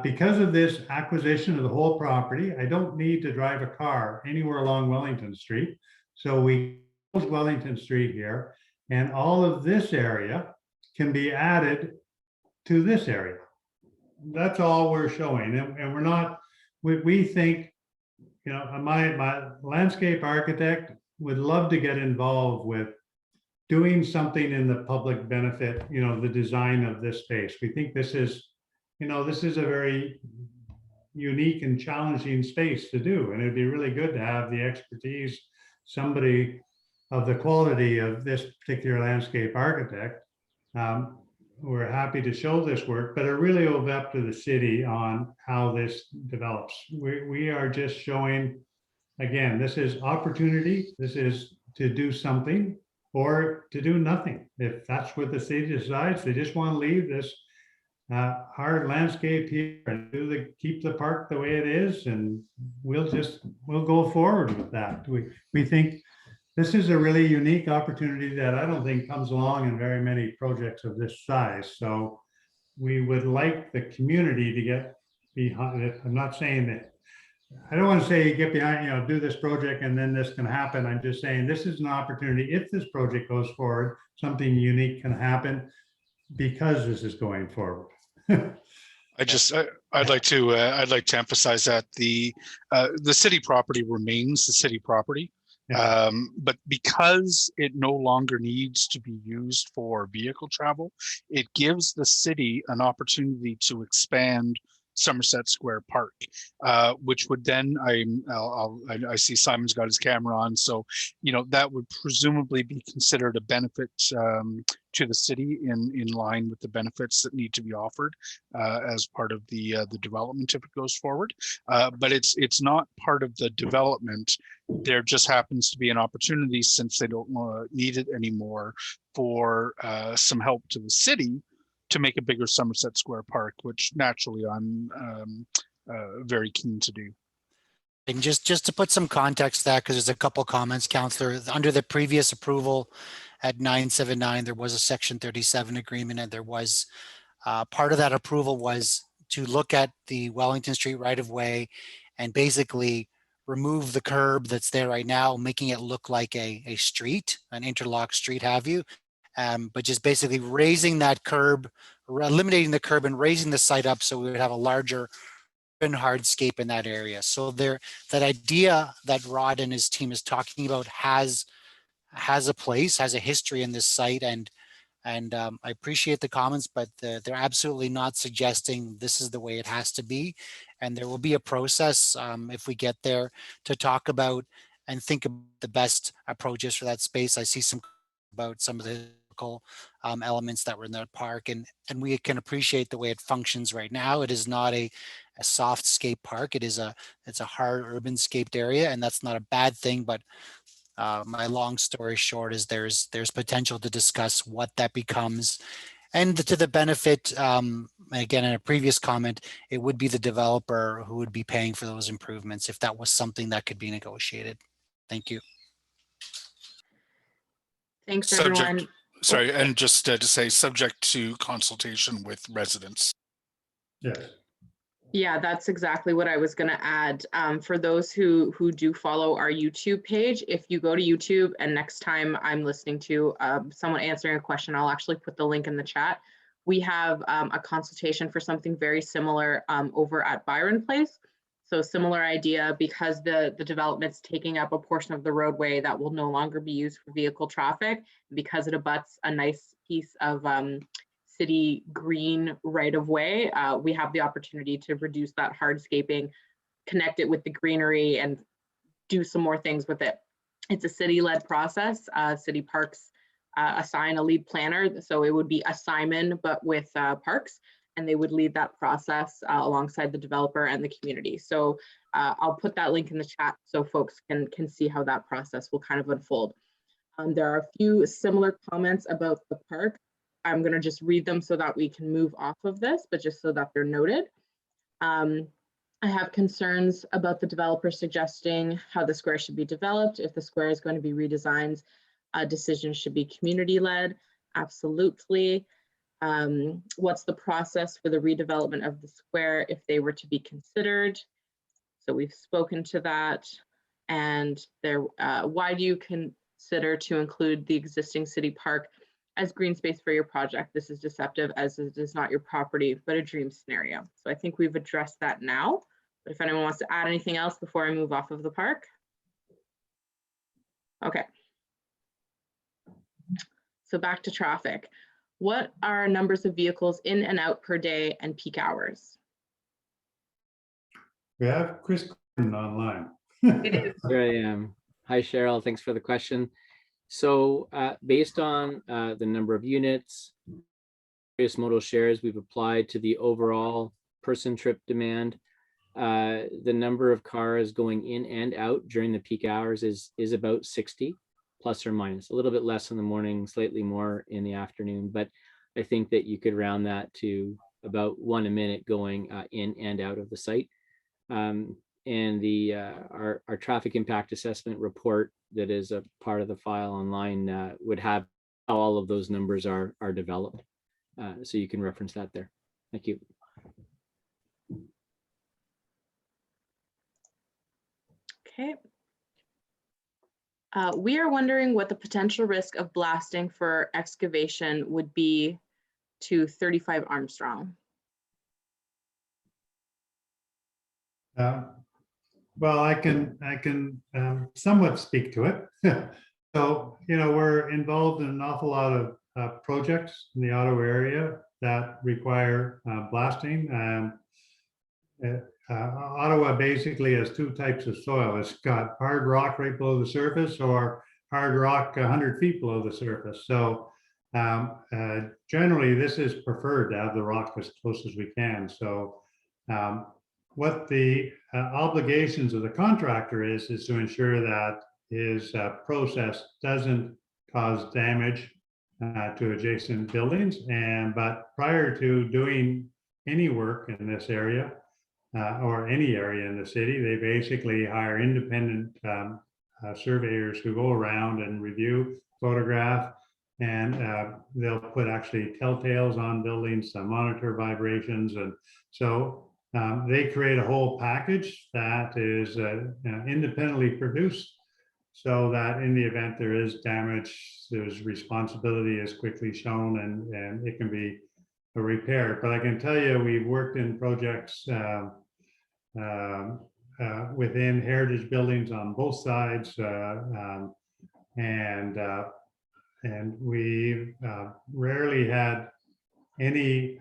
Because of this acquisition of the whole property, I don't need to drive a car anywhere along Wellington Street. So we close Wellington Street here, and all of this area can be added to this area. That's all we're showing, and we're not. We think, you know, my landscape architect would love to get involved with doing something in the public benefit. You know, the design of this space. We think this is. You know, this is a very unique and challenging space to do, and it'd be really good to have the expertise, somebody of the quality of this particular landscape architect. We're happy to show this work, but it really will be up to the city on how this develops. We are just showing, again, this is opportunity. This is to do something or to do nothing. If that's what the city decides, they just want to leave this hard landscape here and keep the park the way it is, and we'll go forward with that. We think this is a really unique opportunity that I don't think comes along in very many projects of this size. So we would like the community to get behind it. I'm not saying that, I don't want to say get behind, you know, do this project and then this can happen. I'm just saying this is an opportunity. If this project goes forward, something unique can happen because this is going forward. I'd like to emphasize that the city property remains the city property, but because it no longer needs to be used for vehicle travel, it gives the city an opportunity to expand Somerset Square Park, which would then, I see Simon's got his camera on, so you know that would presumably be considered a benefit to the city in line with the benefits that need to be offered as part of the development if it goes forward. But it's not part of the development. There just happens to be an opportunity, since they don't need it anymore, for some help to the city to make a bigger Somerset Square Park, which naturally I'm very keen to do. And just to put some context to that, because there's a couple comments, Councillor, under the previous approval at 979, there was a Section 37 agreement, and there was part of that approval was to look at the Wellington Street right-of-way and basically remove the curb that's there right now, making it look like a street, an interlock street, have you, but just basically raising that curb, or eliminating the curb and raising the site up so we would have a larger and hardscape in that area. So there, that idea that Rod and his team is talking about has a place, has a history in this site, and I appreciate the comments, but they're absolutely not suggesting this is the way it has to be. And there will be a process if we get there to talk about and think about the best approaches for that space. I see some about some of the elements that were in that park, and we can appreciate the way it functions right now. It is not a soft scape park. It's a hard urban scaped area, and that's not a bad thing. But my long story short is there's potential to discuss what that becomes, and to the benefit, again, in a previous comment, it would be the developer who would be paying for those improvements if that was something that could be negotiated. Thank you. Thanks, everyone. Sorry, and just to say, subject to consultation with residents. Yes. Yeah, that's exactly what I was going to add. For those who do follow our YouTube page, if you go to YouTube and next time I'm listening to someone answering a question, I'll actually put the link in the chat. We have a consultation for something very similar over at Byron Place. So similar idea, because the development's taking up a portion of the roadway that will no longer be used for vehicle traffic, because it abuts a nice piece of city green right of way. We have the opportunity to reduce that hardscaping, connect it with the greenery, and do some more things with it. It's a city-led process. City Parks assign a lead planner, so it would be a Simon, but with parks, and they would lead that process alongside the developer and the community. So I'll put that link in the chat so folks can see how that process will kind of unfold. There are a few similar comments about the park. I'm going to just read them so that we can move off of this, but just so that they're noted. I have concerns about the developer suggesting how the square should be developed. If the square is going to be redesigned, decisions should be community-led. Absolutely. What's the process for the redevelopment of the square if they were to be considered? So we've spoken to that. And there, why do you consider to include the existing city park as green space for your project? This is deceptive, as it is not your property, but a dream scenario. So I think we've addressed that now. But if anyone wants to add anything else before I move off of the park. Okay. So back to traffic. What are numbers of vehicles in and out per day and peak hours? We have Chris online. Here I am. Hi, Cheryl. Thanks for the question. So based on the number of units, various modal shares, we've applied to the overall person trip demand. The number of cars going in and out during the peak hours is about 60, plus or minus, a little bit less in the morning, slightly more in the afternoon. But I think that you could round that to about 1 a minute going in and out of the site. And the our traffic impact assessment report that is a part of the file online would have how all of those numbers are developed. So you can reference that there. Thank you. Okay. We are wondering what the potential risk of blasting for excavation would be to 35 Armstrong. Well, I can somewhat speak to it. So, you know, we're involved in an awful lot of projects in the Ottawa area that require blasting. Ottawa basically has two types of soil. It's got hard rock right below the surface, or hard rock 100 feet below the surface. So generally, this is preferred to have the rock as close as we can. So what the obligations of the contractor is to ensure that his process doesn't cause damage to adjacent buildings. But prior to doing any work in this area or any area in the city, they basically hire independent surveyors who go around and review, photograph, and they'll put actually telltales on buildings to monitor vibrations. And so they create a whole package that is independently produced so that in the event there is damage, there's responsibility is quickly shown and it can be repaired. But I can tell you, we've worked in projects within heritage buildings on both sides, and we've rarely had any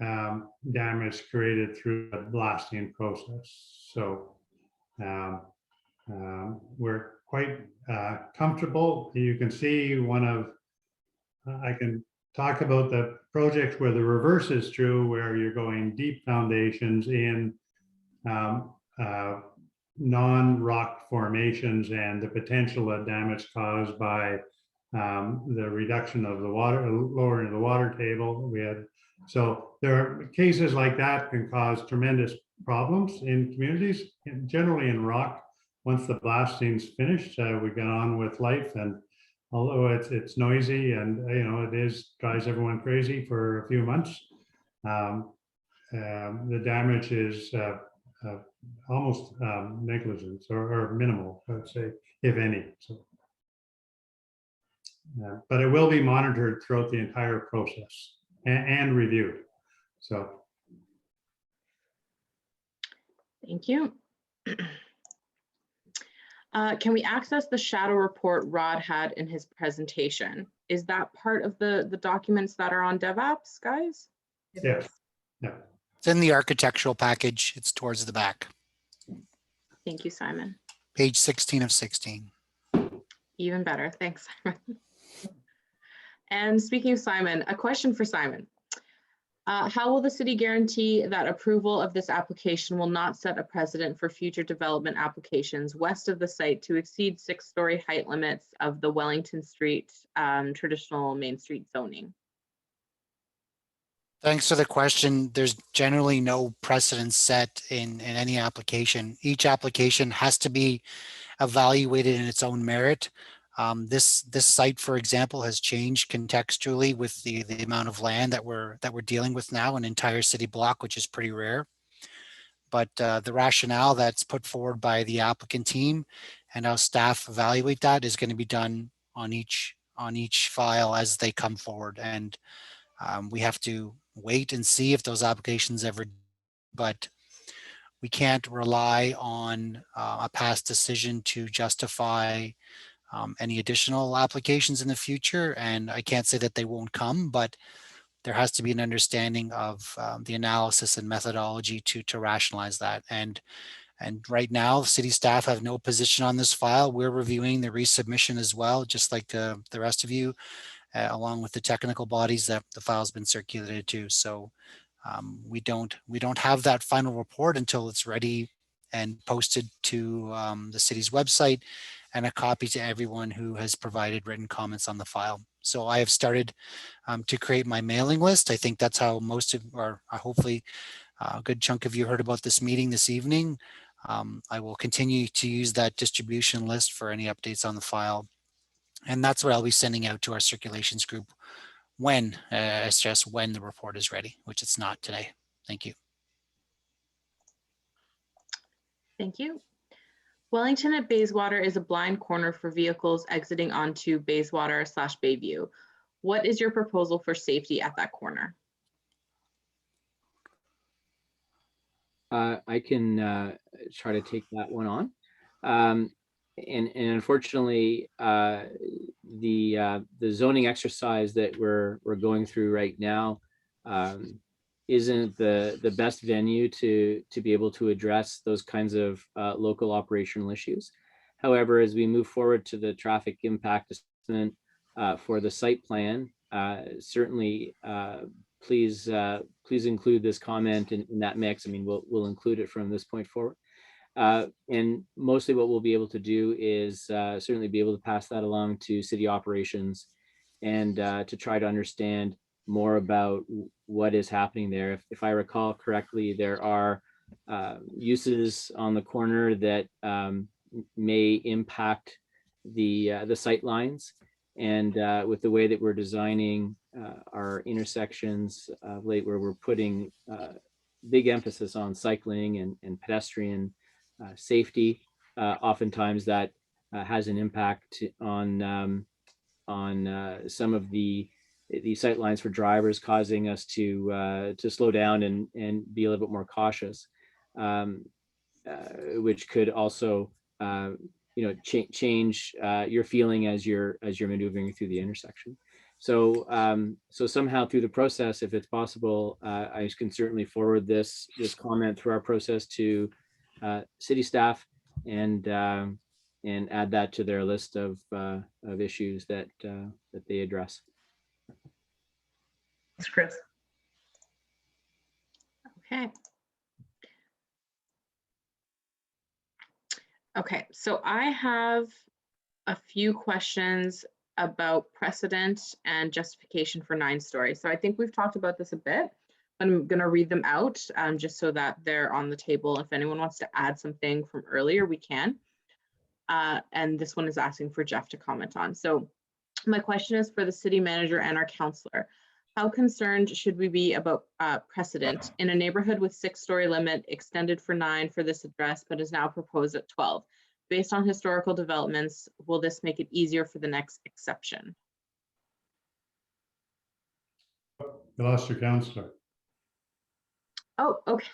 damage created through the blasting process. So we're quite comfortable. You can see I can talk about the projects where the reverse is true, where you're going deep foundations in non-rock formations and the potential of damage caused by the reduction of the water, lowering of the water table. So there are cases like that can cause tremendous problems in communities, and generally in rock. Once the blasting's finished, we get on with life, and although it's noisy and it drives everyone crazy for a few months, the damage is almost negligence or minimal, I would say, if any. So, but it will be monitored throughout the entire process and reviewed. So, Thank you. Can we access the shadow report Rod had in his presentation? Is that part of the documents that are on DevApps, guys? yes, yeah. It's in the architectural package. It's towards the back, Thank you, Simon. page 16 of 16. Even better. Thanks, Simon. And speaking of Simon, a question for Simon. How will the city guarantee that approval of this application will not set a precedent for future development applications west of the site to exceed 6-story height limits of the Wellington Street traditional Main Street zoning? Thanks for the question. There's generally no precedent set in any application. Each application has to be evaluated in its own merit. This site, for example, has changed contextually with the amount of land that we're dealing with now, an entire city block, which is pretty rare. But the rationale that's put forward by the applicant team and how staff evaluate that is going to be done on each file as they come forward. And we have to wait and see if those applications ever, but we can't rely on a past decision to justify any additional applications in the future. And I can't say that they won't come, but there has to be an understanding of the analysis and methodology to rationalize that. And right now, city staff have no position on this file. We're reviewing the resubmission as well, just like the rest of you, along with the technical bodies that the file's been circulated to. So we don't have that final report until it's ready and posted to the city's website, and a copy to everyone who has provided written comments on the file. So I have started to create my mailing list. I think that's how most of, or hopefully a good chunk of you heard about this meeting this evening. I will continue to use that distribution list for any updates on the file. And that's what I'll be sending out to our circulations group when, I stress when the report is ready, which it's not today. Thank you. Thank you. Wellington at Bayswater is a blind corner for vehicles exiting onto Bayswater/Bayview. What is your proposal for safety at that corner? I can try to take that one on. And unfortunately, the zoning exercise that we're going through right now isn't the best venue to be able to address those kinds of local operational issues. However, as we move forward to the traffic impact assessment for the site plan, certainly please include this comment in that mix. I mean, we'll include it from this point forward. And mostly what we'll be able to do is certainly be able to pass that along to city operations and to try to understand more about what is happening there. If I recall correctly, there are uses on the corner that may impact the sight lines. And with the way that we're designing our intersections late, where we're putting big emphasis on cycling and pedestrian safety, oftentimes that has an impact on some of the sight lines for drivers, causing us to slow down and be a little bit more cautious, which could also change your feeling as you're maneuvering through the intersection. So somehow through the process, if it's possible, I can certainly forward this comment through our process to city staff and add that to their list of issues that they address. Thanks, Chris. Okay. Okay, so I have a few questions about precedent and justification for 9-story. So I think we've talked about this a bit. I'm going to read them out just so that they're on the table. If anyone wants to add something from earlier, we can. And this one is asking for Jeff to comment on. So my question is for the city manager and our councillor. How concerned should we be about precedent in a neighborhood with 6-story limit extended for 9 for this address, but is now proposed at 12? Based on historical developments, will this make it easier for the next exception? You lost your counselor. Oh, okay.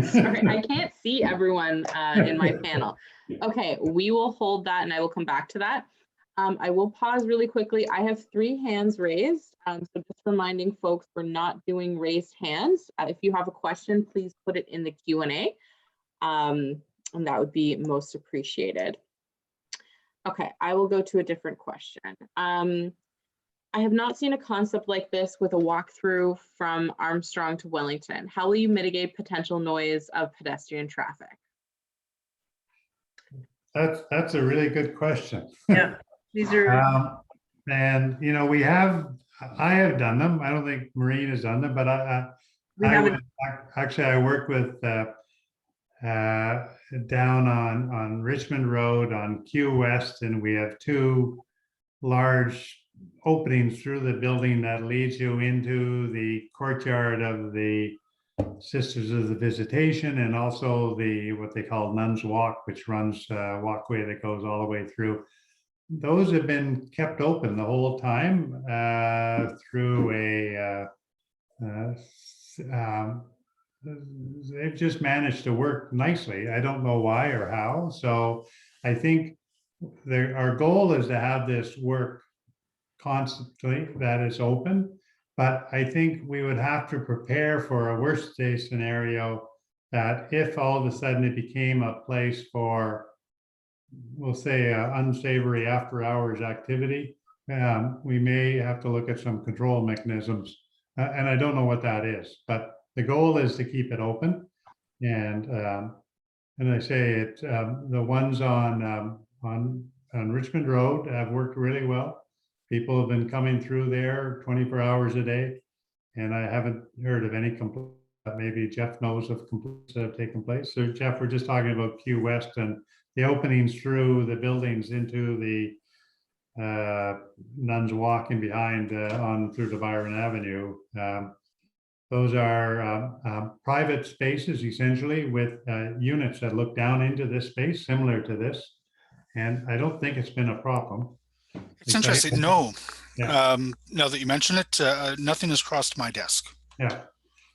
Sorry, I can't see everyone in my panel. Okay, we will hold that and I will come back to that. I will pause really quickly. I have 3 hands raised. So just reminding folks, we're not doing raised hands. If you have a question, please put it in the Q&A. And that would be most appreciated. Okay, I will go to a different question. I have not seen a concept like this with a walkthrough from Armstrong to Wellington. How will you mitigate potential noise of pedestrian traffic? That's a really good question. Yeah, these are. And I have done them. I don't think Maureen has done them, but I work with down on Richmond Road on Q West, and we have 2 large openings through the building that leads you into the courtyard of the Sisters of the Visitation, and also what they call Nuns Walk, which runs a walkway that goes all the way through. Those have been kept open the whole time through they've just managed to work nicely. I don't know why or how. So I think our goal is to have this work constantly, that is open. But I think we would have to prepare for a worst case scenario that if all of a sudden it became a place for, we'll say, unsavory after hours activity, we may have to look at some control mechanisms. And I don't know what that is, but the goal is to keep it open. And I say it, the ones on Richmond Road have worked really well. People have been coming through there 24 hours a day, and I haven't heard of any complaints. Maybe Jeff knows of complaints that have taken place. So Jeff, we're just talking about Q West and the openings through the buildings into the Nuns Walk and behind through the Byron Avenue. Those are private spaces, essentially, with units that look down into this space, similar to this. And I don't think it's been a problem. It's interesting. No. Yeah. Now that you mention it, nothing has crossed my desk. Yeah.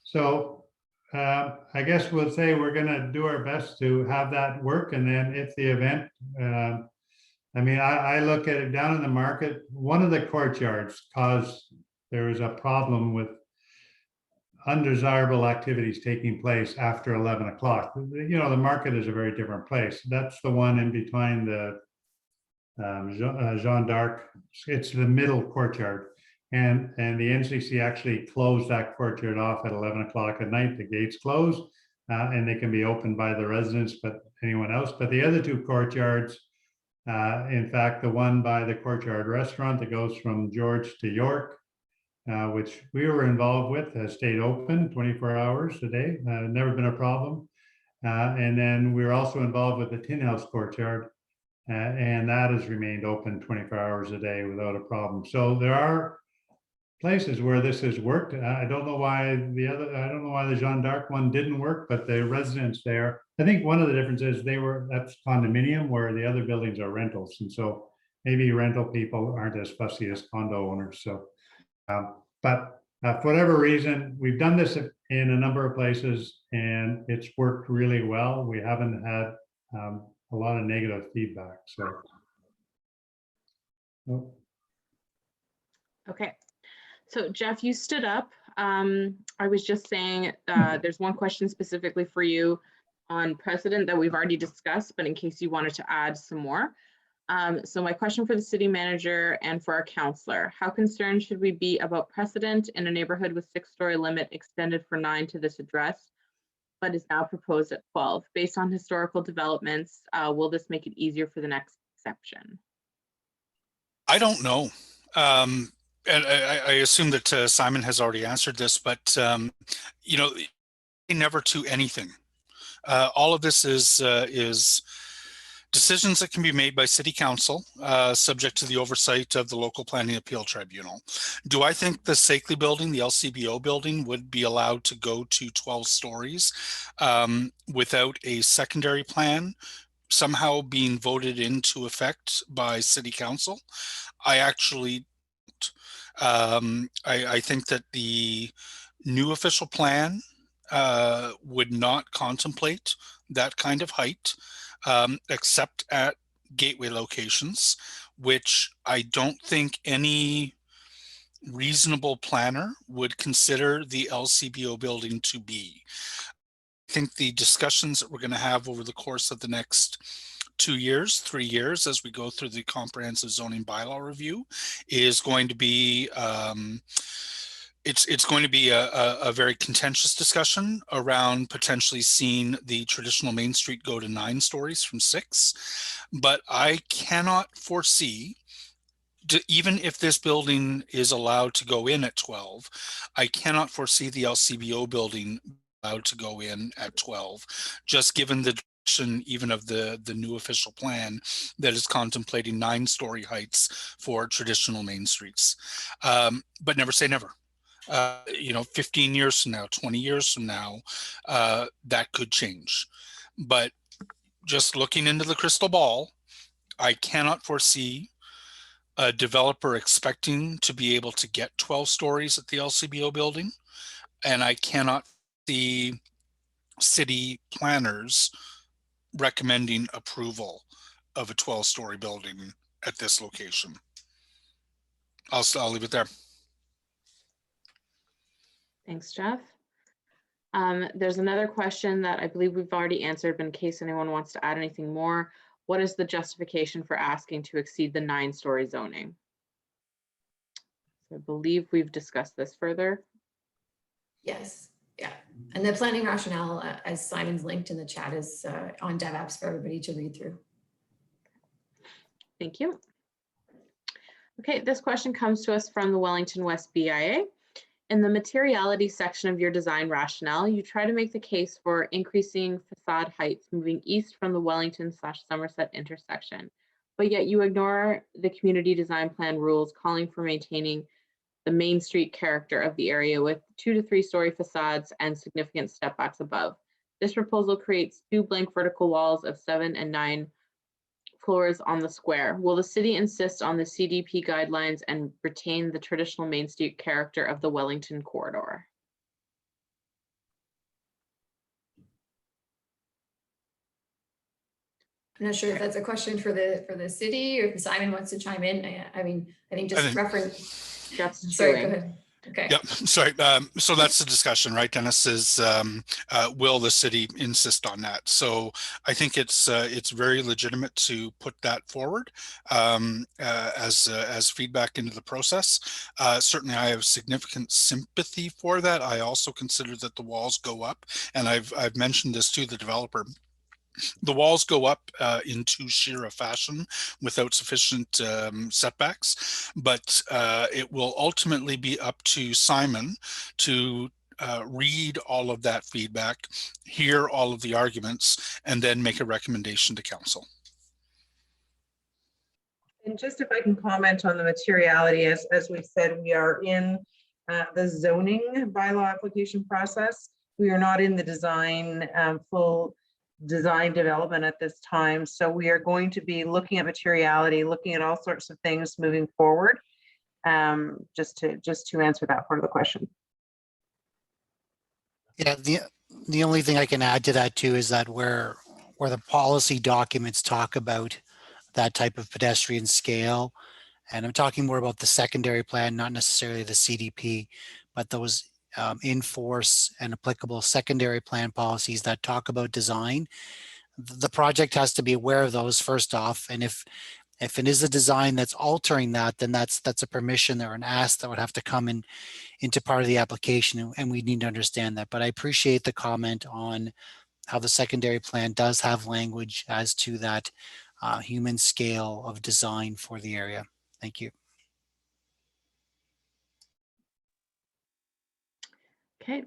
So I guess we'll say we're going to do our best to have that work. And then if the event, I look at it down in the market, one of the courtyards caused, there was a problem with undesirable activities taking place after 11 o'clock. The market is a very different place. That's the one in between the Jeanne d'Arc. It's the middle courtyard. And the NCC actually closed that courtyard off at 11 o'clock at night. The gates close and they can be opened by the residents, but anyone else. But the other 2 courtyards, in fact, the one by the Courtyard Restaurant that goes from George to York, which we were involved with, has stayed open 24 hours a day, never been a problem. And then we're also involved with the Tin House Courtyard, and that has remained open 24 hours a day without a problem. So there are places where this has worked. I don't know why I don't know why the Jeanne d'Arc one didn't work, but the residents there, I think one of the differences that's condominium where the other buildings are rentals. And so maybe rental people aren't as fussy as condo owners. So, but for whatever reason, we've done this in a number of places and it's worked really well. We haven't had a lot of negative feedback. So. Oh. Okay. So Jeff, you stood up. I was just saying there's one question specifically for you on precedent that we've already discussed, but in case you wanted to add some more. So my question for the city manager and for our councillor, how concerned should we be about precedent in a neighborhood with 6-story limit extended for 9 to this address, but is now proposed at 12? Based on historical developments, will this make it easier for the next exception? I don't know. And I assume that Simon has already answered this, but you know, never to anything. All of this is decisions that can be made by City Council, subject to the oversight of the local planning appeal tribunal. Do I think the Sakely building, the LCBO building, would be allowed to go to 12 stories without a secondary plan somehow being voted into effect by City Council? I actually I think that the new official plan would not contemplate that kind of height, except at gateway locations, which I don't think any reasonable planner would consider the LCBO building to be. I think the discussions that we're going to have over the course of the next 2 years, 3 years, as we go through the comprehensive zoning bylaw review, is going to be it's going to be a very contentious discussion around potentially seeing the traditional Main Street go to 9 stories from 6. But I cannot foresee, even if this building is allowed to go in at 12, I cannot foresee the LCBO building allowed to go in at 12, just given the even of the new official plan that is contemplating 9-story heights for traditional main streets. But never say never. You know, 15 years from now, 20 years from now, that could change. But just looking into the crystal ball, I cannot foresee a developer expecting to be able to get 12 stories at the LCBO building. And I cannot see city planners recommending approval of a 12-story building at this location. I'll leave it there. Thanks, Jeff. There's another question that I believe we've already answered, but in case anyone wants to add anything more, what is the justification for asking to exceed the 9-story zoning? So I believe we've discussed this further. Yes. Yeah, and the planning rationale, as Simon's linked in the chat, is on DevApps for everybody to read through. Thank you. Okay, this question comes to us from the Wellington West BIA. In the materiality section of your design rationale, you try to make the case for increasing facade heights moving east from the Wellington/Somerset intersection, but yet you ignore the community design plan rules calling for maintaining the Main Street character of the area with 2 to 3-story facades and significant step backs above. This proposal creates 2 blank vertical walls of 7 and 9 floors on the square. Will the city insist on the CDP guidelines and retain the traditional Main Street character of the Wellington corridor? I'm not sure if that's a question for the city or if Simon wants to chime in. I mean, I think just reference. Sorry, go ahead. Okay. Yep. Sorry. So that's the discussion, right? Dennis, is will the city insist on that? So I think it's very legitimate to put that forward as feedback into the process. Certainly, I have significant sympathy for that. I also consider that the walls go up, and I've mentioned this to the developer. The walls go up in too sheer a fashion without sufficient setbacks, but it will ultimately be up to Simon to read all of that feedback, hear all of the arguments, and then make a recommendation to council. And just if I can comment on the materiality, as we said, we are in the zoning bylaw application process. We are not in the design, full design development at this time. So we are going to be looking at materiality, looking at all sorts of things moving forward. Just to answer that part of the question. Yeah, the only thing I can add to that too is that where the policy documents talk about that type of pedestrian scale, and I'm talking more about the secondary plan, not necessarily the CDP, but those in force and applicable secondary plan policies that talk about design. The project has to be aware of those first off, and if it is a design that's altering that, then that's a permission or an ask that would have to come into part of the application, and we need to understand that. But I appreciate the comment on how the secondary plan does have language as to that human scale of design for the area. Thank you. Okay.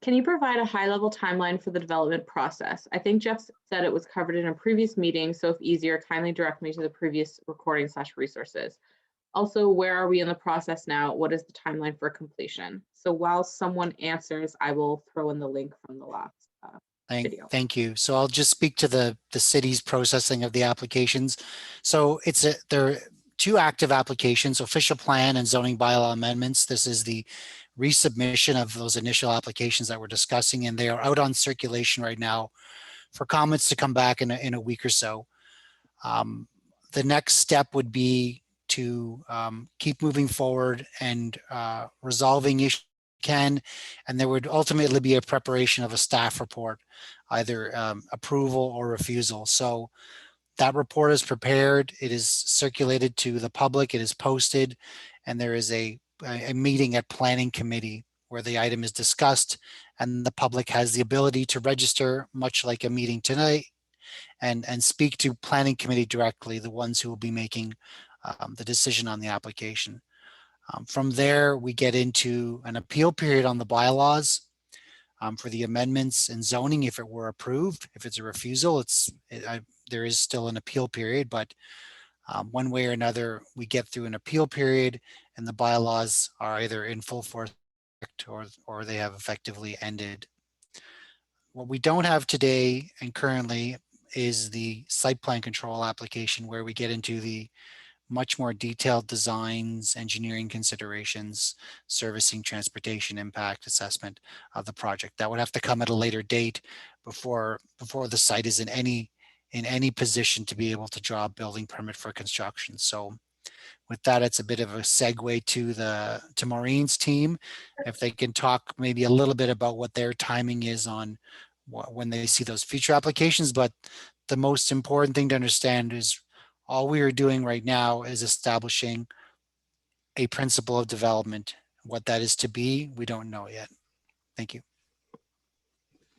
Can you provide a high-level timeline for the development process? I think Jeff said it was covered in a previous meeting, so if easier, kindly direct me to the previous recording/resources. Also, where are we in the process now? What is the timeline for completion? So while someone answers, I will throw in the link from the last video. Thank you. So I'll just speak to the city's processing of the applications. So there are two active applications, official plan and zoning bylaw amendments. This is the resubmission of those initial applications that we're discussing, and they are out on circulation right now for comments to come back in a week or so. The next step would be to keep moving forward and resolving issues and there would ultimately be a preparation of a staff report, either approval or refusal. So that report is prepared, it is circulated to the public, it is posted, and there is a meeting at planning committee where the item is discussed, and the public has the ability to register, much like a meeting tonight, and speak to planning committee directly, the ones who will be making the decision on the application. From there, we get into an appeal period on the bylaws for the amendments and zoning if it were approved. If it's a refusal, there is still an appeal period, but one way or another, we get through an appeal period and the bylaws are either in full force or they have effectively ended. What we don't have today and currently is the site plan control application, where we get into the much more detailed designs, engineering considerations, servicing, transportation impact assessment of the project. That would have to come at a later date before the site is in any position to be able to draw a building permit for construction. So with that, it's a bit of a segue to Maureen's team, if they can talk maybe a little bit about what their timing is on when they see those future applications. But the most important thing to understand is all we are doing right now is establishing a principle of development. What that is to be, we don't know yet. Thank you.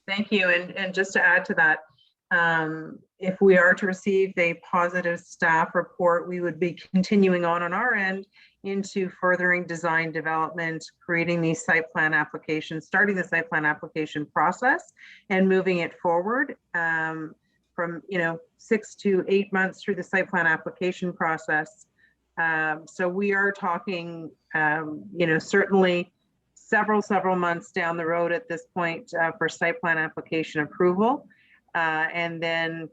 Thank you. And just to add to that, if we are to receive a positive staff report, we would be continuing on our end into furthering design development, creating these site plan applications, starting the site plan application process and moving it forward from 6 to 8 months through the site plan application process. So we are talking, certainly several months down the road at this point for site plan application approval, and then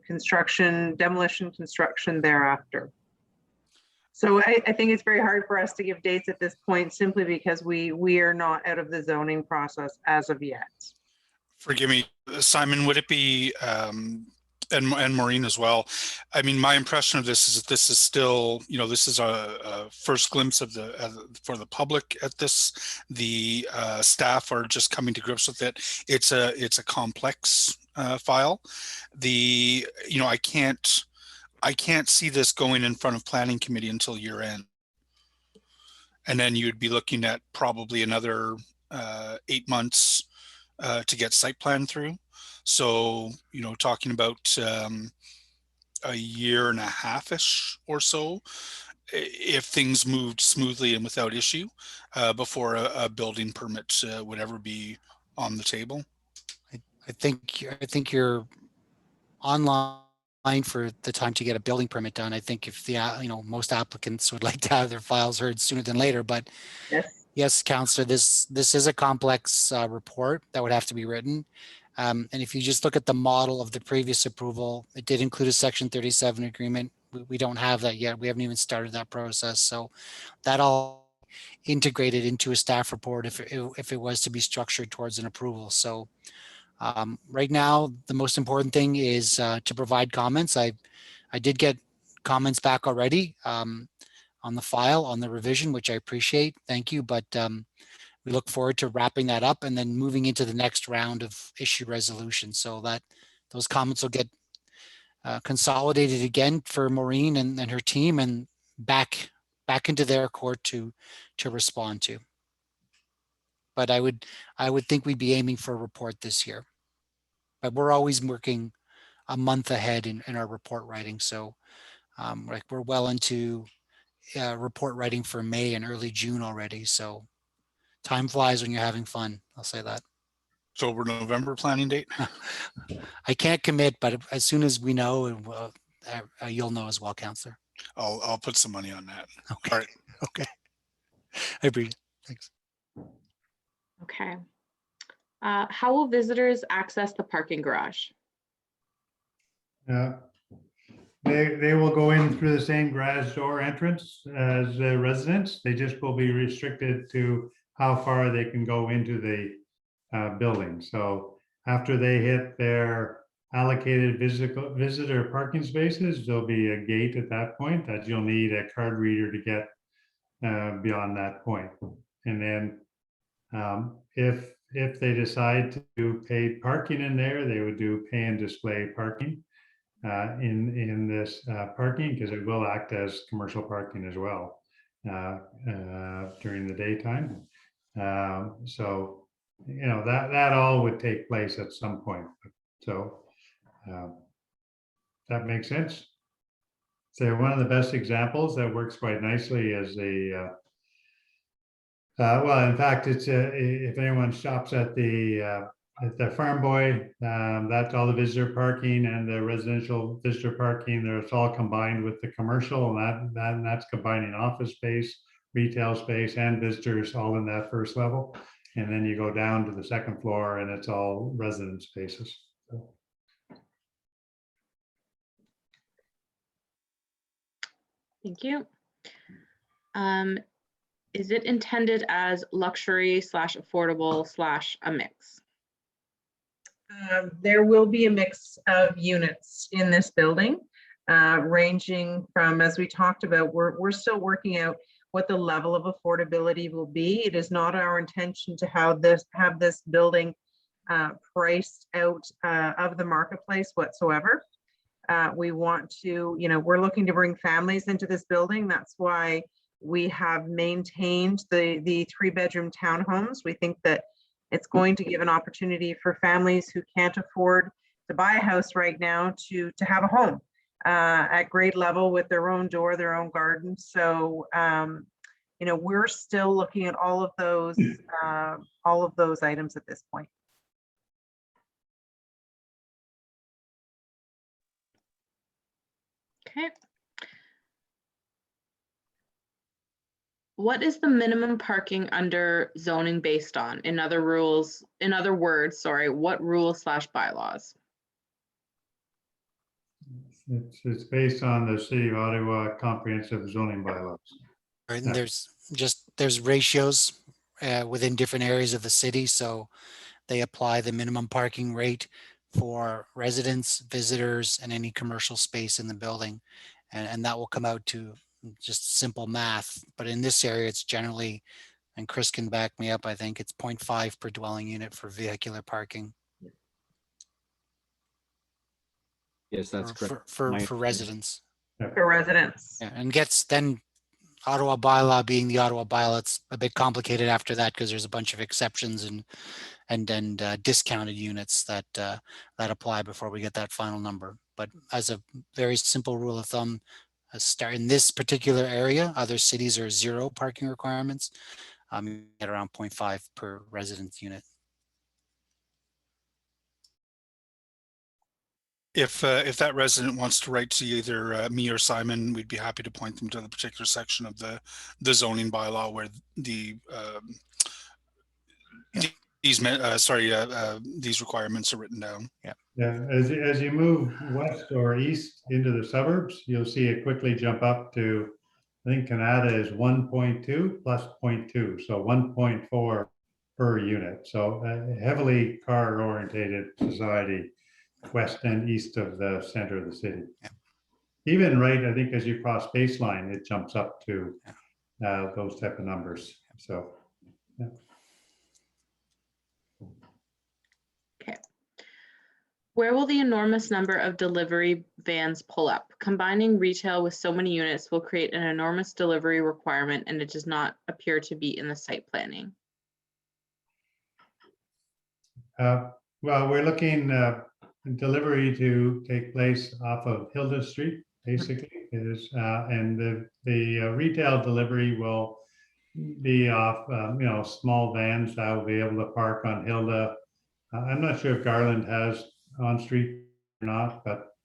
demolition construction thereafter. So I think it's very hard for us to give dates at this point, simply because we are not out of the zoning process as of yet. Forgive me, Simon, would it be, and Maureen as well, I mean, my impression of this is that this is still, this is a first glimpse of for the public at this. The staff are just coming to grips with it. It's a complex file. I can't see this going in front of planning committee until year end. And then you'd be looking at probably another 8 months to get site plan through. So, talking about a year and a half-ish or so, if things moved smoothly and without issue, before a building permit would ever be on the table. I think your online for the time to get a building permit done. I think if the, most applicants would like to have their files heard sooner than later, but Yes. yes, Counselor, this is a complex report that would have to be written. And if you just look at the model of the previous approval, it did include a Section 37 agreement. We don't have that yet. We haven't even started that process. So that all integrated into a staff report if it was to be structured towards an approval. So right now, the most important thing is to provide comments. I did get comments back already on the file, on the revision, which I appreciate. Thank you. But we look forward to wrapping that up and then moving into the next round of issue resolution so that those comments will get consolidated again for Maureen and her team and back into their court to respond to. But I would think we'd be aiming for a report this year. But we're always working a month ahead in our report writing. So like we're well into report writing for May and early June already. So time flies when you're having fun. I'll say that. So we're November planning date. I can't commit, but as soon as we know, you'll know as well, Counselor. I'll put some money on that. Okay. All right. Okay. I appreciate it. Thanks. Okay. How will visitors access the parking garage? They will go in through the same garage door entrance as the residents. They just will be restricted to how far they can go into the building. So after they hit their allocated visitor parking spaces, there'll be a gate at that point that you'll need a card reader to get beyond that point. And then if they decide to do paid parking in there, they would do pay and display parking in this parking, because it will act as commercial parking as well during the daytime. So that all would take place at some point. So that makes sense. So one of the best examples that works quite nicely is the well, in fact, it's if anyone shops at the Farm Boy, that's all the visitor parking and the residential visitor parking. It's all combined with the commercial, and that's combining office space, retail space, and visitors all in that first level. And then you go down to the second floor, and it's all resident spaces. So. Thank you. Is it intended as luxury / affordable / a mix? There will be a mix of units in this building, ranging from, as we talked about, we're still working out what the level of affordability will be. It is not our intention to have this building priced out of the marketplace whatsoever. We want to, we're looking to bring families into this building. That's why we have maintained the 3-bedroom townhomes. We think that it's going to give an opportunity for families who can't afford to buy a house right now to have a home at grade level with their own door, their own garden. So, we're still looking at all of those items at this point. Okay. What is the minimum parking under zoning based on? In other words, what rules / bylaws? It's based on the City of Ottawa comprehensive zoning bylaws. Right, and there's ratios within different areas of the city, so they apply the minimum parking rate for residents, visitors, and any commercial space in the building, and that will come out to just simple math. But in this area, it's generally, and Chris can back me up, I think it's 0.5 per dwelling unit for vehicular parking. Yes, that's correct. For residents. For residents. Yeah, and gets then Ottawa bylaw being the Ottawa bylaw, it's a bit complicated after that because there's a bunch of exceptions and discounted units that apply before we get that final number. But as a very simple rule of thumb, start in this particular area, other cities are 0 parking requirements, at around 0.5 per resident unit. If that resident wants to write to either me or Simon, we'd be happy to point them to the particular section of the zoning bylaw where the these requirements are written down. Yeah, as you move west or east into the suburbs, you'll see it quickly jump up to, I think Canada is 1.2 plus 0.2, so 1.4 per unit. So a heavily car orientated society, west and east of the center of the city. Yeah. Even right, I think as you cross baseline, it jumps up to those type of numbers. So, yeah. Okay. Where will the enormous number of delivery vans pull up? Combining retail with so many units will create an enormous delivery requirement, and it does not appear to be in the site planning. Well, we're looking delivery to take place off of Hilda Street, basically is, and the retail delivery will be off, small vans that will be able to park on Hilda. I'm not sure if Garland has on street or not, but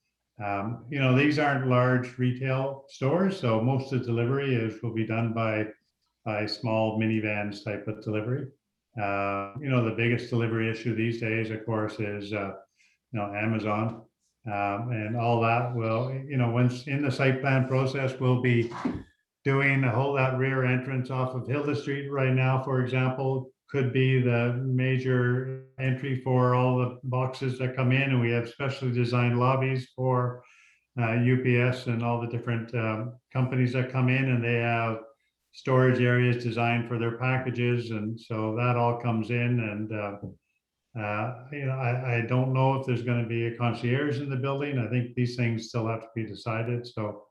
these aren't large retail stores, so most of the delivery will be done by small minivans type of delivery. The biggest delivery issue these days, of course, is Amazon, and all that will, once in the site plan process, we'll be doing a whole that rear entrance off of Hilda Street right now, for example, could be the major entry for all the boxes that come in, and we have specially designed lobbies for UPS and all the different companies that come in, and they have storage areas designed for their packages, and so that all comes in. And I don't know if there's going to be a concierge in the building. I think these things still have to be decided. So,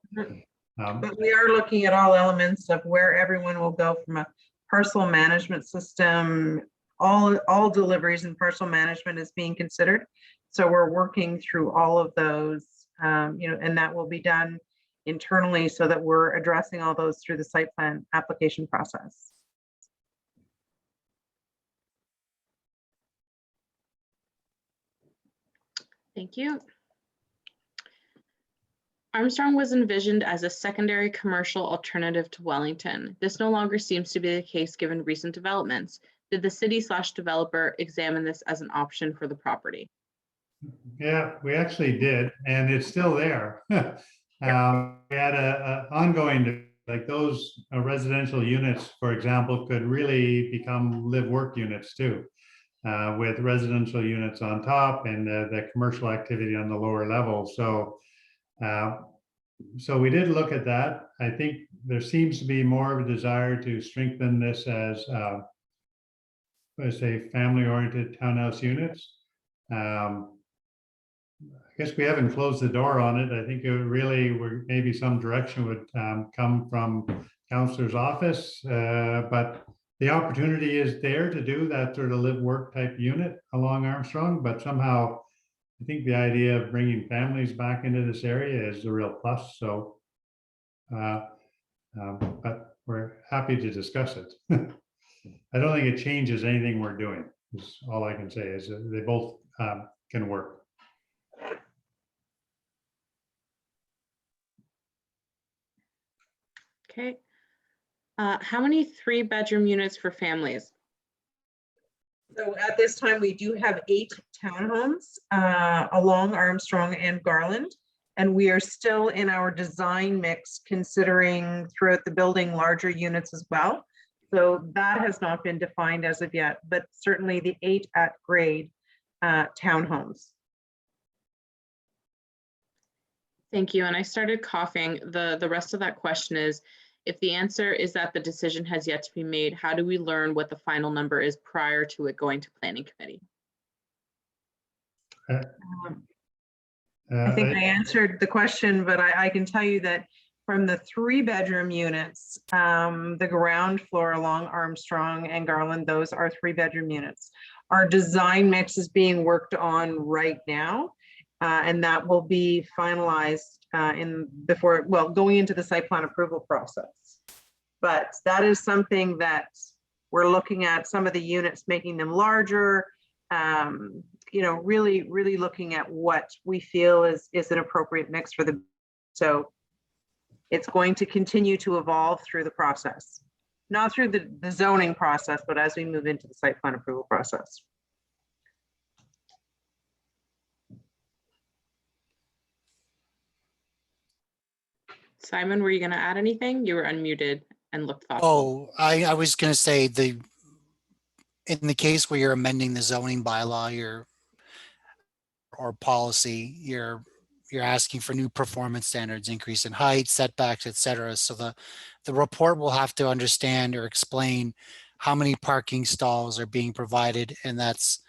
but we are looking at all elements of where everyone will go from a parcel management system. All deliveries and parcel management is being considered. So we're working through all of those, and that will be done internally so that we're addressing all those through the site plan application process. Thank you. Armstrong was envisioned as a secondary commercial alternative to Wellington. This no longer seems to be the case given recent developments. Did the city/developer examine this as an option for the property? Yeah, we actually did, and it's still there. We had a ongoing, like those residential units, for example, could really become live-work units too, with residential units on top and the commercial activity on the lower level. So, so we did look at that. I think there seems to be more of a desire to strengthen this as a family-oriented townhouse units. I guess we haven't closed the door on it. I think it really maybe some direction would come from Councillor's office, but the opportunity is there to do that sort of live-work type unit along Armstrong. But somehow, I think the idea of bringing families back into this area is a real plus. So, but we're happy to discuss it. I don't think it changes anything we're doing. Is all I can say is they both can work. Okay. How many 3-bedroom units for families? So at this time, we do have 8 townhomes along Armstrong and Garland, and we are still in our design mix considering throughout the building larger units as well. So that has not been defined as of yet, but certainly the 8 at grade townhomes. Thank you. And I started coughing. The rest of that question is, if the answer is that the decision has yet to be made, how do we learn what the final number is prior to it going to planning committee? I think I answered the question, but I can tell you that from the 3-bedroom units, the ground floor along Armstrong and Garland, those are 3-bedroom units. Our design mix is being worked on right now, and that will be finalized going into the site plan approval process. But that is something that we're looking at, some of the units, making them larger, you know, really looking at what we feel is an appropriate mix for the, so it's going to continue to evolve through the process, not through the zoning process, but as we move into the site plan approval process. Simon, were you going to add anything? You were unmuted and looked thoughtful. Oh, I was going to say in the case where you're amending the zoning bylaw, or policy, you're asking for new performance standards, increase in height, setbacks, et cetera. So the report will have to understand or explain how many parking stalls are being provided. And that's,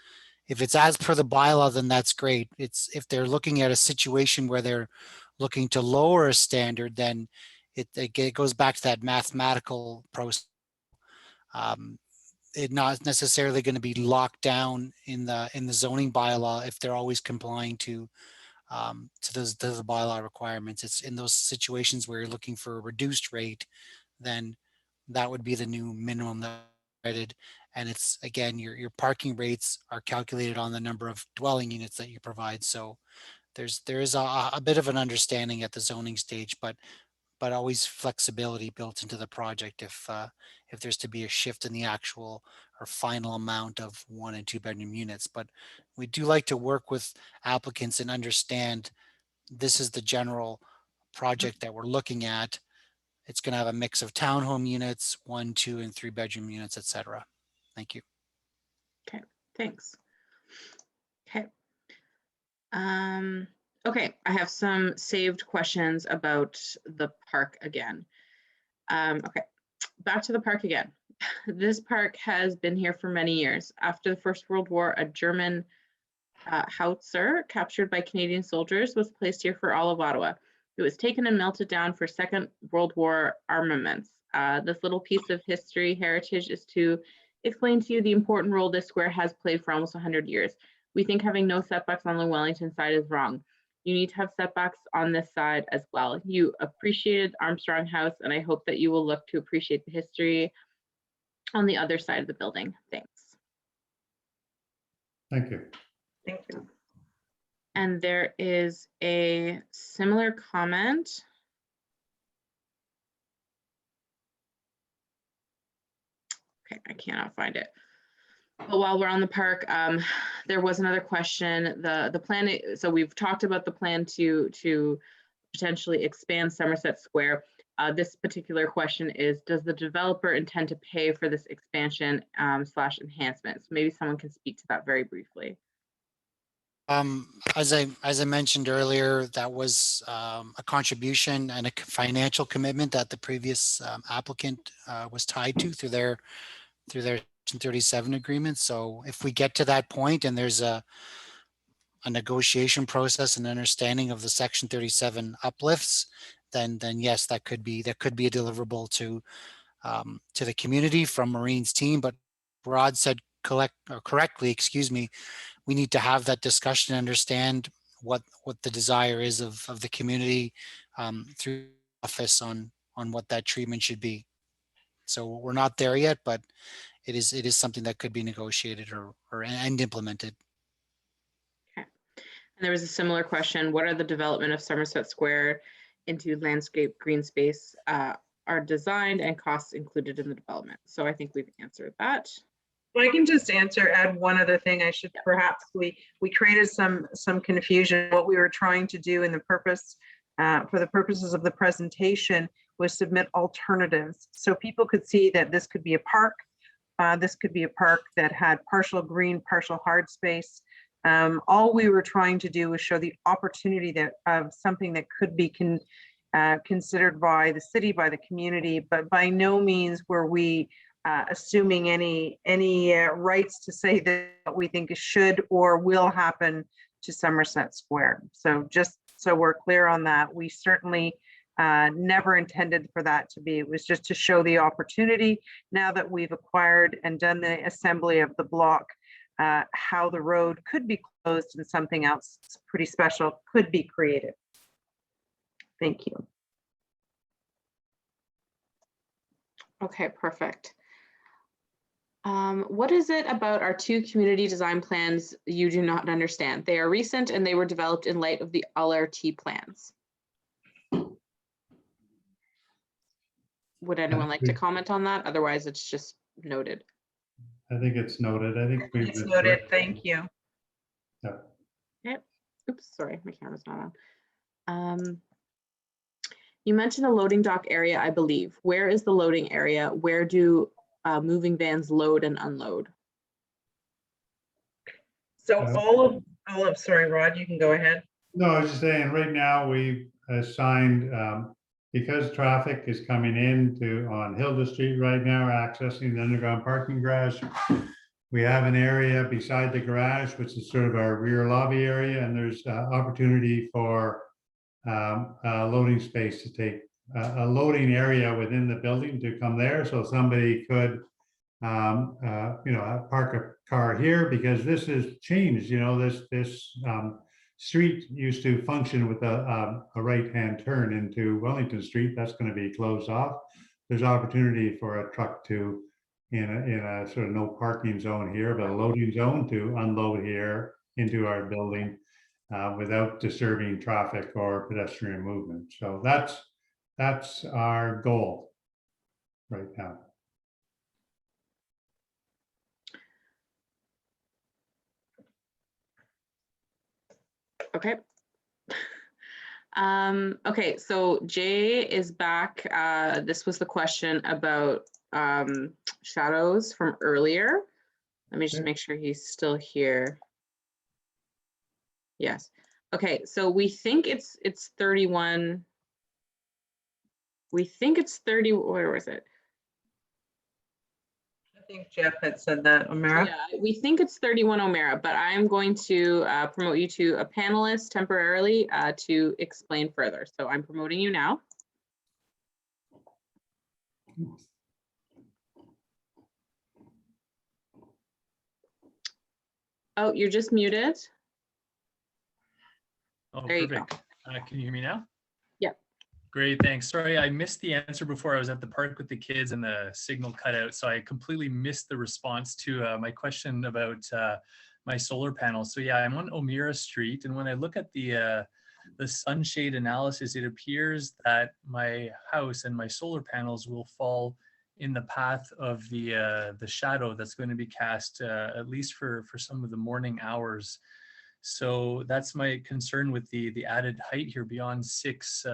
if it's as per the bylaw, then that's great. It's, if they're looking at a situation where they're looking to lower a standard, then it goes back to that mathematical process. It's not necessarily going to be locked down in the zoning bylaw if they're always complying to the bylaw requirements. It's in those situations where you're looking for a reduced rate, then that would be the new minimum that provided. And it's, again, your parking rates are calculated on the number of dwelling units that you provide. So there is a bit of an understanding at the zoning stage, but always flexibility built into the project if there's to be a shift in the actual or final amount of 1 and 2 bedroom units. But we do like to work with applicants and understand this is the general project that we're looking at. It's going to have a mix of townhome units, 1, 2, and 3 bedroom units, etc. Thank you. Okay, thanks. Okay. Okay, I have some saved questions about the park again. Okay, back to the park again. This park has been here for many years. After the First World War, a German howitzer captured by Canadian soldiers was placed here for all of Ottawa. It was taken and melted down for Second World War armaments. This little piece of history heritage is to explain to you the important role this square has played for almost 100 years. We think having no setbacks on the Wellington side is wrong. You need to have setbacks on this side as well. You appreciated Armstrong House, and I hope that you will look to appreciate the history on the other side of the building. Thanks. Thank you. Thank you. And there is a similar comment. Okay, I cannot find it. But while we're on the park, there was another question. The plan, so we've talked about the plan to potentially expand Somerset Square. This particular question is, does the developer intend to pay for this expansion slash enhancements? Maybe someone can speak to that very briefly. As I mentioned earlier, that was a contribution and a financial commitment that the previous applicant was tied to through their Section 37 agreement. So if we get to that point and there's a negotiation process and understanding of the Section 37 uplifts, then yes, that could be a deliverable to the community from Maureen's team. But Rod said correctly, excuse me, we need to have that discussion and understand what the desire is of the community through office on what that treatment should be. So we're not there yet, but it is something that could be negotiated and implemented. Okay. And there was a similar question. What are the development of Somerset Square into landscape green space are designed and costs included in the development? So I think we've answered that. Well, I can just add one other thing. I should perhaps, we created some confusion. What we were trying to do in the purpose, for the purposes of the presentation, was submit alternatives. So people could see that this could be a park. This could be a park that had partial green, partial hard space. All we were trying to do was show the opportunity of something that could be considered by the city, by the community, but by no means were we assuming any rights to say that we think should or will happen to Somerset Square. So just so we're clear on that, we certainly never intended for that to be. It was just to show the opportunity now that we've acquired and done the assembly of the block, how the road could be closed and something else pretty special could be created. Thank you. Okay, perfect. What is it about our two community design plans you do not understand? They are recent and they were developed in light of the LRT plans. Would anyone like to comment on that? Otherwise, it's just noted. I think it's noted. I think we've. It's noted. Thank you. Yeah. Oops, sorry, my camera's not on. You mentioned a loading dock area, I believe. Where is the loading area? Where do moving vans load and unload? So sorry, Rod, you can go ahead. No, I was just saying, right now we assigned, because traffic is coming in on Hilda Street right now, accessing the underground parking garage. We have an area beside the garage, which is sort of our rear lobby area, and there's opportunity for a loading space to take a loading area within the building to come there. So somebody could, park a car here, because this has changed. This street used to function with a right-hand turn into Wellington Street. That's going to be closed off. There's opportunity for a truck to, in a sort of no parking zone here, but a loading zone to unload here into our building without disturbing traffic or pedestrian movement. So that's our goal right now. Okay. Okay, so Jay is back. This was the question about shadows from earlier. Let me just make sure he's still here. Yes. Okay, so we think it's 31. We think it's 30. Where was it? I think Jeff had said that, O'Mara. Yeah, we think it's 31 O'Mara, but I'm going to promote you to a panelist temporarily to explain further. So I'm promoting you now. Oh, you're just muted. Oh, there perfect. Can you hear me now? Yep. Great, thanks. Sorry, I missed the answer before. I was at the park with the kids and the signal cut out, so I completely missed the response to my question about my solar panels. So yeah, I'm on O'Meara Street, and when I look at the sunshade analysis, it appears that my house and my solar panels will fall in the path of the shadow that's going to be cast at least for some of the morning hours. So that's my concern with the added height here beyond six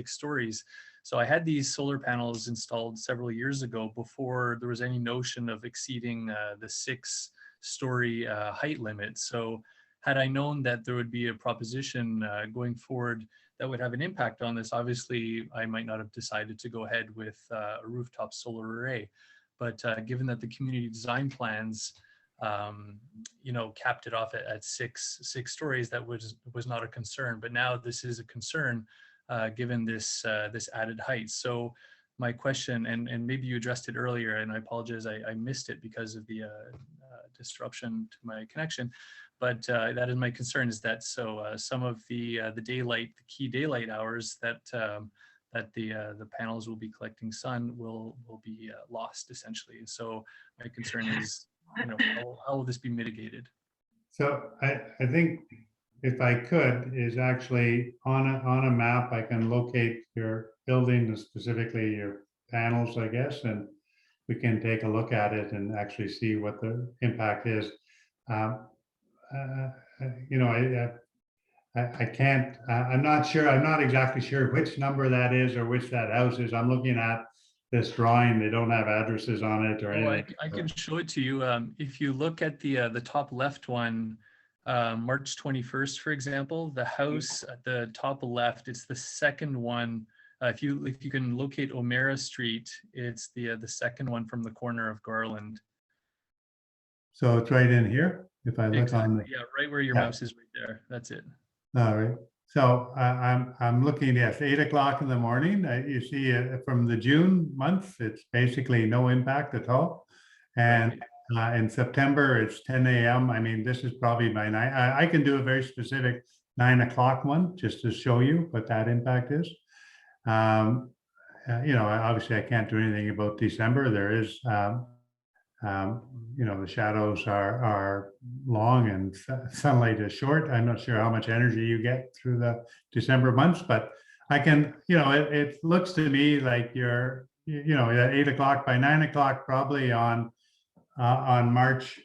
stories. So I had these solar panels installed several years ago before there was any notion of exceeding the 6-story height limit. So had I known that there would be a proposition going forward that would have an impact on this, obviously I might not have decided to go ahead with a rooftop solar array. But given that the community design plans capped it off at six stories, that was not a concern. But now this is a concern given this added height. So my question, and maybe you addressed it earlier, and I apologize, I missed it because of the disruption to my connection. But that is my concern, is that some of the daylight, the key daylight hours that the panels will be collecting sun will be lost essentially. And so my concern is, how will this be mitigated? So I think if I could, is actually on a map, I can locate your building, specifically your panels, I guess, and we can take a look at it and actually see what the impact is. I can't, I'm not sure, I'm not exactly sure which number that is or which that house is. I'm looking at this drawing, they don't have addresses on it or anything. I can show it to you. If you look at the top left one, March 21st, for example, the house at the top left, it's the second one. If you can locate O'Meara Street, it's the second one from the corner of Garland. So it's right in here. If I look exactly. on Yeah, right where your mouse is right there. That's it. All right. So I'm looking at 8 o'clock in the morning. You see from the June month, it's basically no impact at all. And in September, it's 10 a.m. I mean, this is probably my 9. I can do a very specific 9 o'clock one just to show you what that impact is. Obviously I can't do anything about December. There is The shadows are long and sunlight is short. I'm not sure how much energy you get through the December months, but I can, it looks to me like you're, at 8 o'clock, by 9 o'clock, probably on March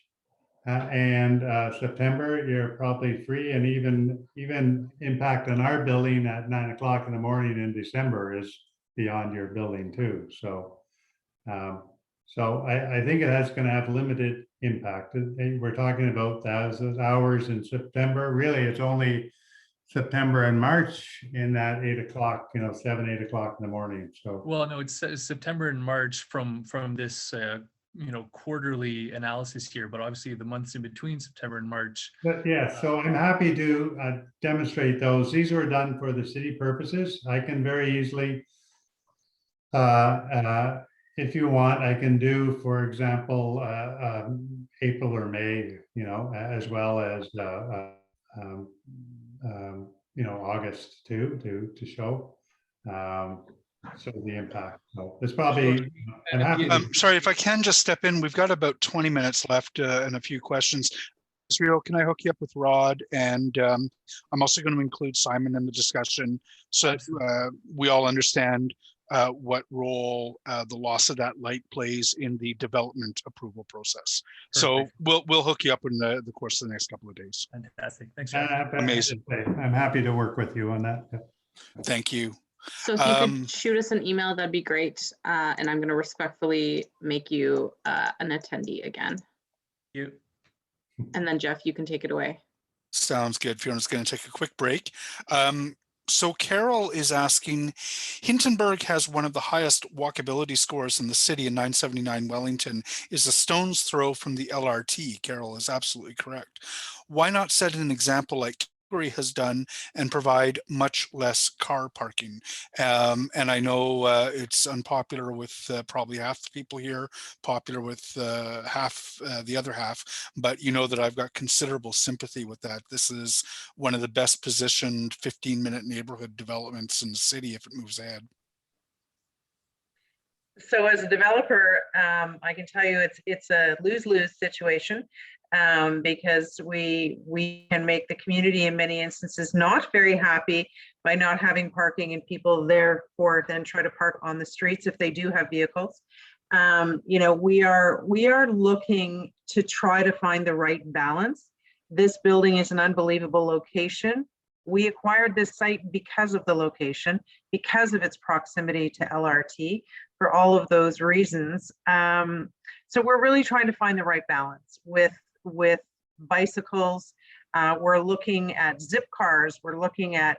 and September, you're probably free, and even impact on our building at 9 o'clock in the morning in December is beyond your building too. So, I think that's going to have limited impact. We're talking about thousands of hours in September. Really, it's only September and March in that 8 o'clock, 7, 8 o'clock in the morning. So, well, no, it's September and March from this quarterly analysis here, but obviously the months in between September and March. but yeah, so I'm happy to demonstrate those. These were done for the city purposes. I can very easily, if you want, I can do, for example, April or May, as well as August too, to show the impact. So it's probably, I'm happy to. Sorry, if I can just step in, we've got about 20 minutes left and a few questions. Israel, can I hook you up with Rod? And I'm also going to include Simon in the discussion so that we all understand what role the loss of that light plays in the development approval process. Perfect. So we'll hook you up in the course of the next couple of days. Fantastic. Thanks. Amazing. I'm happy to work with you on that. Thank you. So if you could shoot us an email, that'd be great. And I'm going to respectfully make you an attendee again. Thank you. And then Jeff, you can take it away. Sounds good. Fiona's going to take a quick break. So Carol is asking, Hintonburg has one of the highest walkability scores in the city in 979 Wellington is a stone's throw from the LRT. Carol is absolutely correct. Why not set an example like Calgary has done and provide much less car parking? And I know it's unpopular with probably half the people here, popular with half the other half, but you know that I've got considerable sympathy with that. This is one of the best positioned 15-minute neighborhood developments in the city if it moves ahead. So as a developer, I can tell you it's a lose-lose situation. Because we can make the community in many instances not very happy by not having parking, and people therefore then try to park on the streets if they do have vehicles. We are looking to try to find the right balance. This building is an unbelievable location. We acquired this site because of the location, because of its proximity to LRT, for all of those reasons. So we're really trying to find the right balance with bicycles. We're looking at zip cars. We're looking at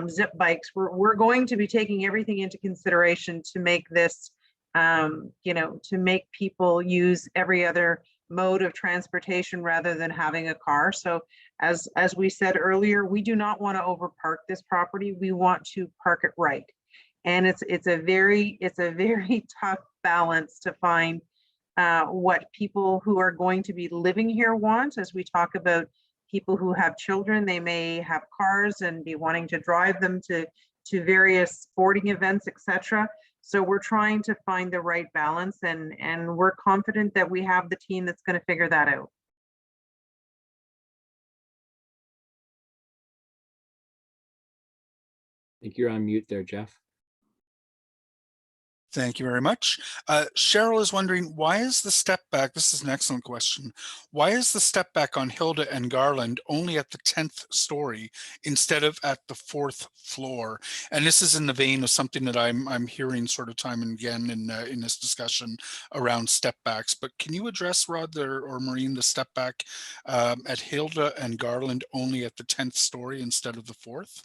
zip bikes. We're going to be taking everything into consideration to make this, to make people use every other mode of transportation rather than having a car. So as we said earlier, we do not want to overpark this property. We want to park it right. And it's a very tough balance to find what people who are going to be living here want. As we talk about people who have children, they may have cars and be wanting to drive them to various sporting events, etc. So we're trying to find the right balance, and we're confident that we have the team that's going to figure that out. I think you're on mute there, Jeff. Thank you very much. Cheryl is wondering, why is the step back, this is an excellent question, why is the step back on Hilda and Garland only at the 10th story instead of at the 4th floor? And this is in the vein of something that I'm hearing sort of time and again in this discussion around step backs. But can you address, Rod or Maureen, the step back at Hilda and Garland only at the 10th story instead of the 4th?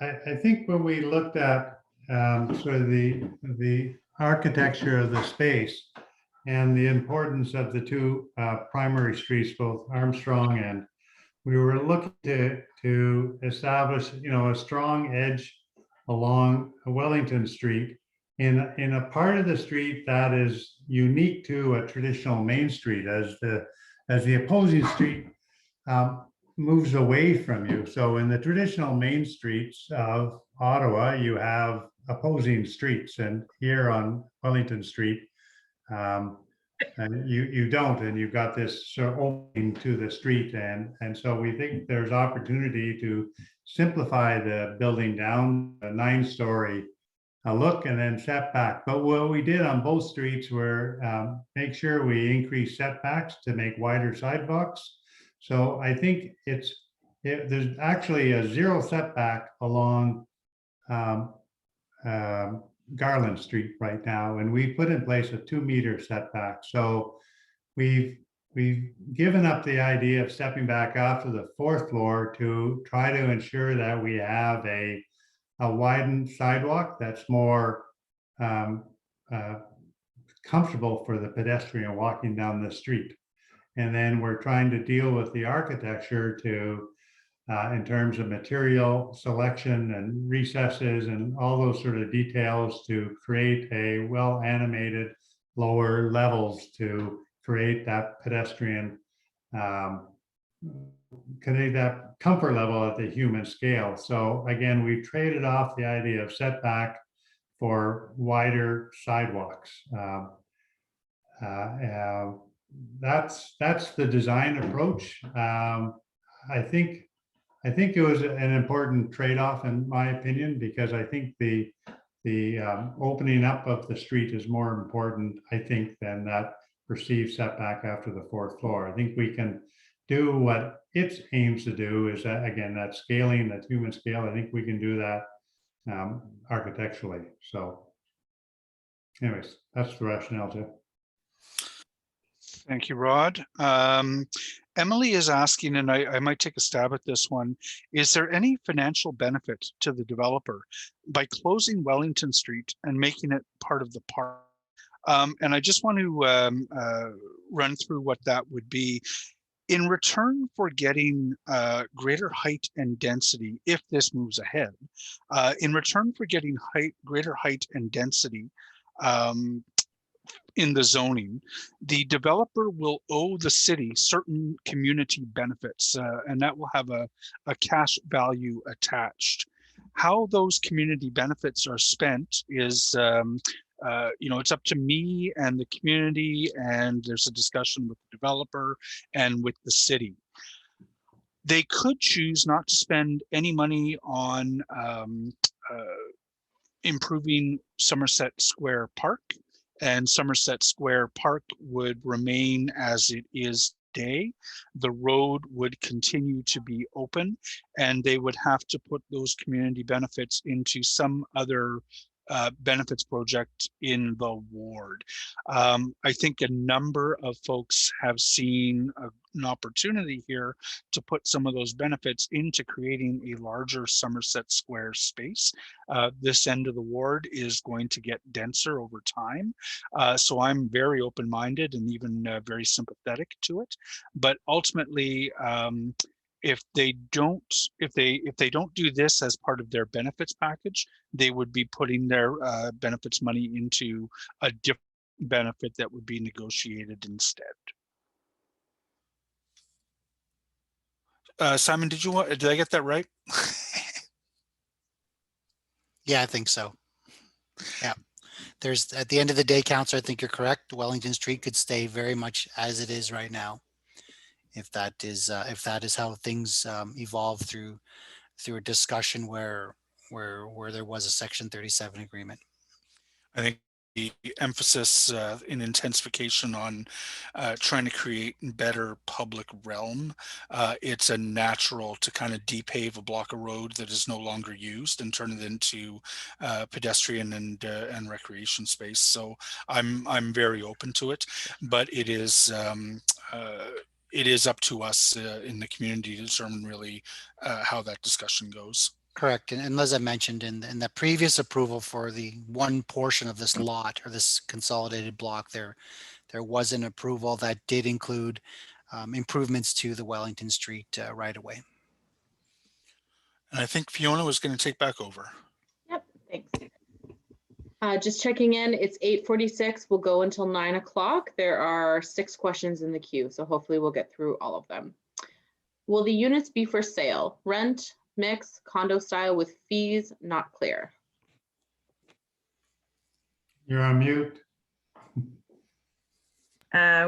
I think when we looked at sort of the architecture of the space and the importance of the two primary streets, both Armstrong, and we were looking to establish, a strong edge along Wellington Street in a part of the street that is unique to a traditional main street, as the opposing street moves away from you. So in the traditional main streets of Ottawa, you have opposing streets, and here on Wellington Street, and you don't, and you've got this sort of opening to the street, and so we think there's opportunity to simplify the building down a 9-story look and then setback. But what we did on both streets were make sure we increase setbacks to make wider sidewalks. So I think there's actually a 0 setback along Garland Street right now, and we put in place a 2-meter setback. So we've given up the idea of stepping back off to the 4th floor to try to ensure that we have a widened sidewalk that's more comfortable for the pedestrian walking down the street. And then we're trying to deal with the architecture to in terms of material selection and recesses and all those sort of details to create a well animated lower levels to create that pedestrian, create that comfort level at the human scale. So again, we traded off the idea of setback for wider sidewalks. That's the design approach. I think it was an important trade-off in my opinion, because I think the opening up of the street is more important, I think, than that perceived setback after the 4th floor. I think we can do what it aims to do, is that, again, that scaling, that human scale. I think we can do that architecturally. So anyways, that's the rationale too. Thank you, Rod. Emily is asking, and I might take a stab at this one, is there any financial benefit to the developer by closing Wellington Street and making it part of the park? And I just want to run through what that would be. In return for getting greater height and density, if this moves ahead, in return for getting greater height and density, in the zoning, the developer will owe the city certain community benefits, and that will have a cash value attached. How those community benefits are spent is, it's up to me and the community, and there's a discussion with the developer and with the city. They could choose not to spend any money on improving Somerset Square Park, and Somerset Square Park would remain as it is today. The road would continue to be open, and they would have to put those community benefits into some other benefits project in the ward. I think a number of folks have seen an opportunity here to put some of those benefits into creating a larger Somerset Square space. This end of the ward is going to get denser over time. So I'm very open-minded and even very sympathetic to it. But ultimately, if they don't do this as part of their benefits package, they would be putting their benefits money into a different benefit that would be negotiated instead. Simon, did I get that right? Yeah, I think so. Yeah. There's, at the end of the day, Councillor, I think you're correct. Wellington Street could stay very much as it is right now, if that is how things evolve through a discussion where there was a Section 37 agreement. I think the emphasis in intensification on trying to create better public realm, it's a natural to kind of depave a block of road that is no longer used and turn it into pedestrian and recreation space. So I'm very open to it, but it is up to us in the community to determine really how that discussion goes. Correct. And as I mentioned in the previous approval for the one portion of this lot or this consolidated block, there was an approval that did include improvements to the Wellington Street right away. And I think Fiona was going to take back over. Yep, thanks. Just checking in, it's 8:46. We'll go until 9 o'clock. There are 6 questions in the queue, so hopefully we'll get through all of them. Will the units be for sale, rent, mix, condo style with fees not clear? You're on mute.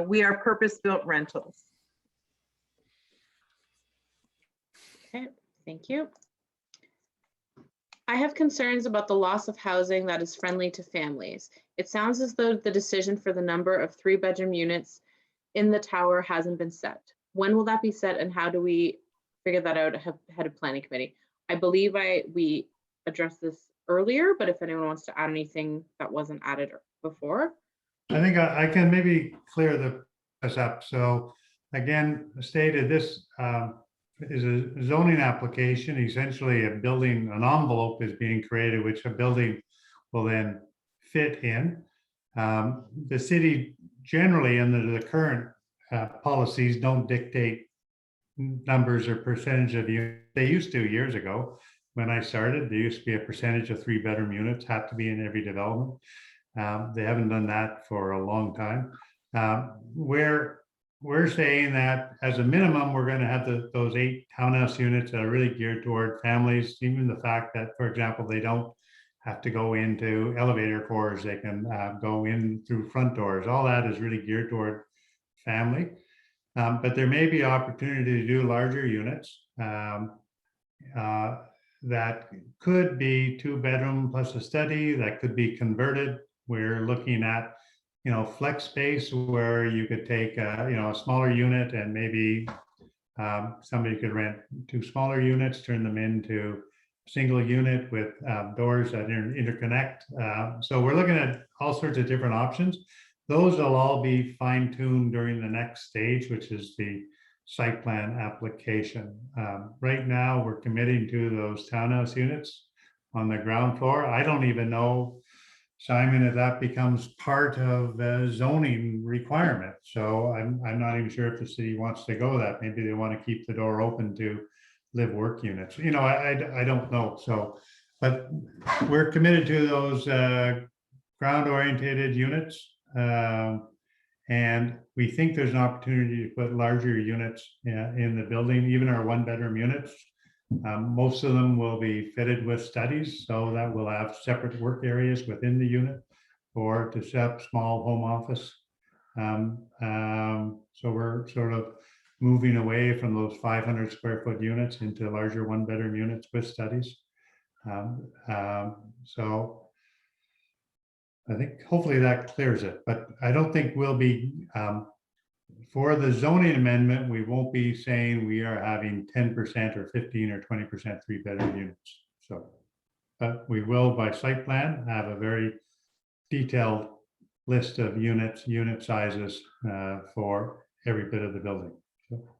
We are purpose-built rentals. Okay, thank you. I have concerns about the loss of housing that is friendly to families. It sounds as though the decision for the number of 3-bedroom units in the tower hasn't been set. When will that be set and how do we figure that out ahead of planning committee? I believe we addressed this earlier, but if anyone wants to add anything that wasn't added before. I think I can maybe clear this up. So again, stated this is a zoning application. Essentially an envelope is being created, which a building will then fit in. The city generally under the current policies don't dictate numbers or percentage of units. They used to years ago. When I started, there used to be a percentage of 3-bedroom units had to be in every development. They haven't done that for a long time. We're saying that as a minimum, we're going to have those 8 townhouse units that are really geared toward families. Even the fact that, for example, they don't have to go into elevator cores, they can go in through front doors. All that is really geared toward family. But there may be opportunity to do larger units that could be 2-bedroom plus a study, that could be converted. We're looking at, flex space where you could take, a smaller unit and maybe somebody could rent 2 smaller units, turn them into a single unit with doors that interconnect. So we're looking at all sorts of different options. Those will all be fine-tuned during the next stage, which is the site plan application. Right now, we're committing to those townhouse units on the ground floor. I don't even know, Simon, if that becomes part of the zoning requirement. So I'm not even sure if the city wants to go that. Maybe they want to keep the door open to live work units. I don't know. So, but we're committed to those ground oriented units. And we think there's an opportunity to put larger units in the building, even our 1-bedroom units. Most of them will be fitted with studies, so that we'll have separate work areas within the unit or to set up small home office. So we're sort of moving away from those 500 square foot units into larger 1-bedroom units with studies. So I think hopefully that clears it, but I don't think we'll be, for the zoning amendment, we won't be saying we are having 10% or 15 or 20% 3-bedroom units. So, but we will by site plan have a very detailed list of unit sizes for every bit of the building. So.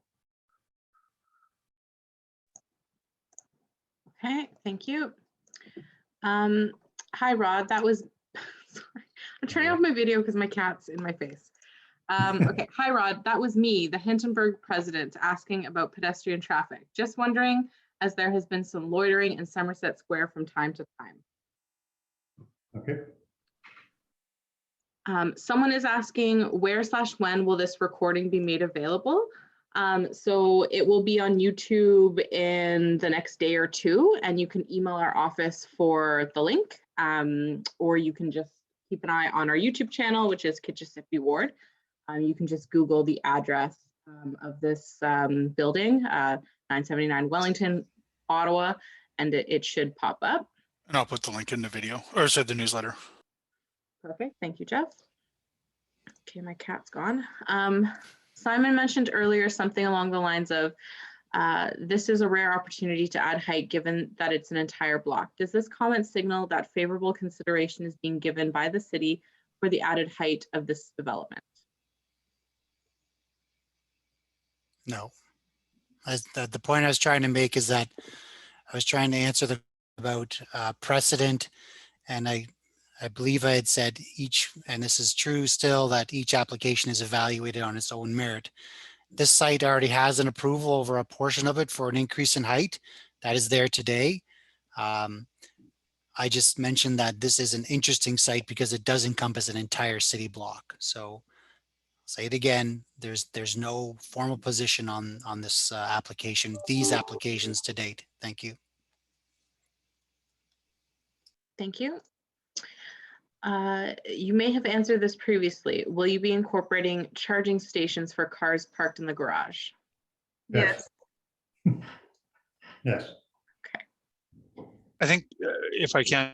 Okay, thank you. Hi, Rod. That was, sorry, I'm turning off my video because my cat's in my face. Okay, hi, Rod. That was me, the Hintonburg president, asking about pedestrian traffic. Just wondering, as there has been some loitering in Somerset Square from time to time. Okay. Someone is asking where/when will this recording be made available? So it will be on YouTube in the next day or two, and you can email our office for the link, or you can just keep an eye on our YouTube channel, which is Kitchissippi Ward. You can just Google the address of this building, 979 Wellington, Ottawa, and it should pop up. And I'll put the link in the video, or the newsletter. Perfect. Thank you, Jeff. Okay, my cat's gone. Simon mentioned earlier something along the lines of, this is a rare opportunity to add height given that it's an entire block. Does this comment signal that favorable consideration is being given by the city for the added height of this development? No. The point I was trying to make is that I was trying to answer about precedent, and I believe I had said each, and this is true still, that each application is evaluated on its own merit. This site already has an approval over a portion of it for an increase in height that is there today. I just mentioned that this is an interesting site because it does encompass an entire city block. So say it again, there's no formal position on this application, these applications to date. Thank you. Thank you. You may have answered this previously. Will you be incorporating charging stations for cars parked in the garage? Yes. Yes. I think if I can,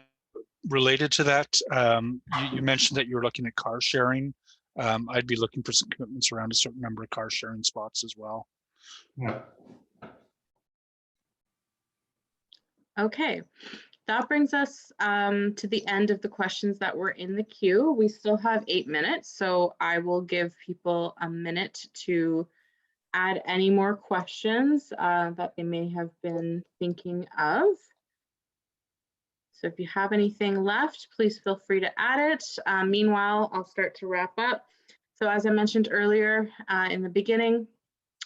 related to that, you mentioned that you were looking at car sharing. I'd be looking for some commitments around a certain number of car sharing spots as well. Yeah. Okay, that brings us to the end of the questions that were in the queue. We still have 8 minutes, so I will give people a minute to add any more questions that they may have been thinking of. So if you have anything left, please feel free to add it. Meanwhile, I'll start to wrap up. So as I mentioned earlier in the beginning,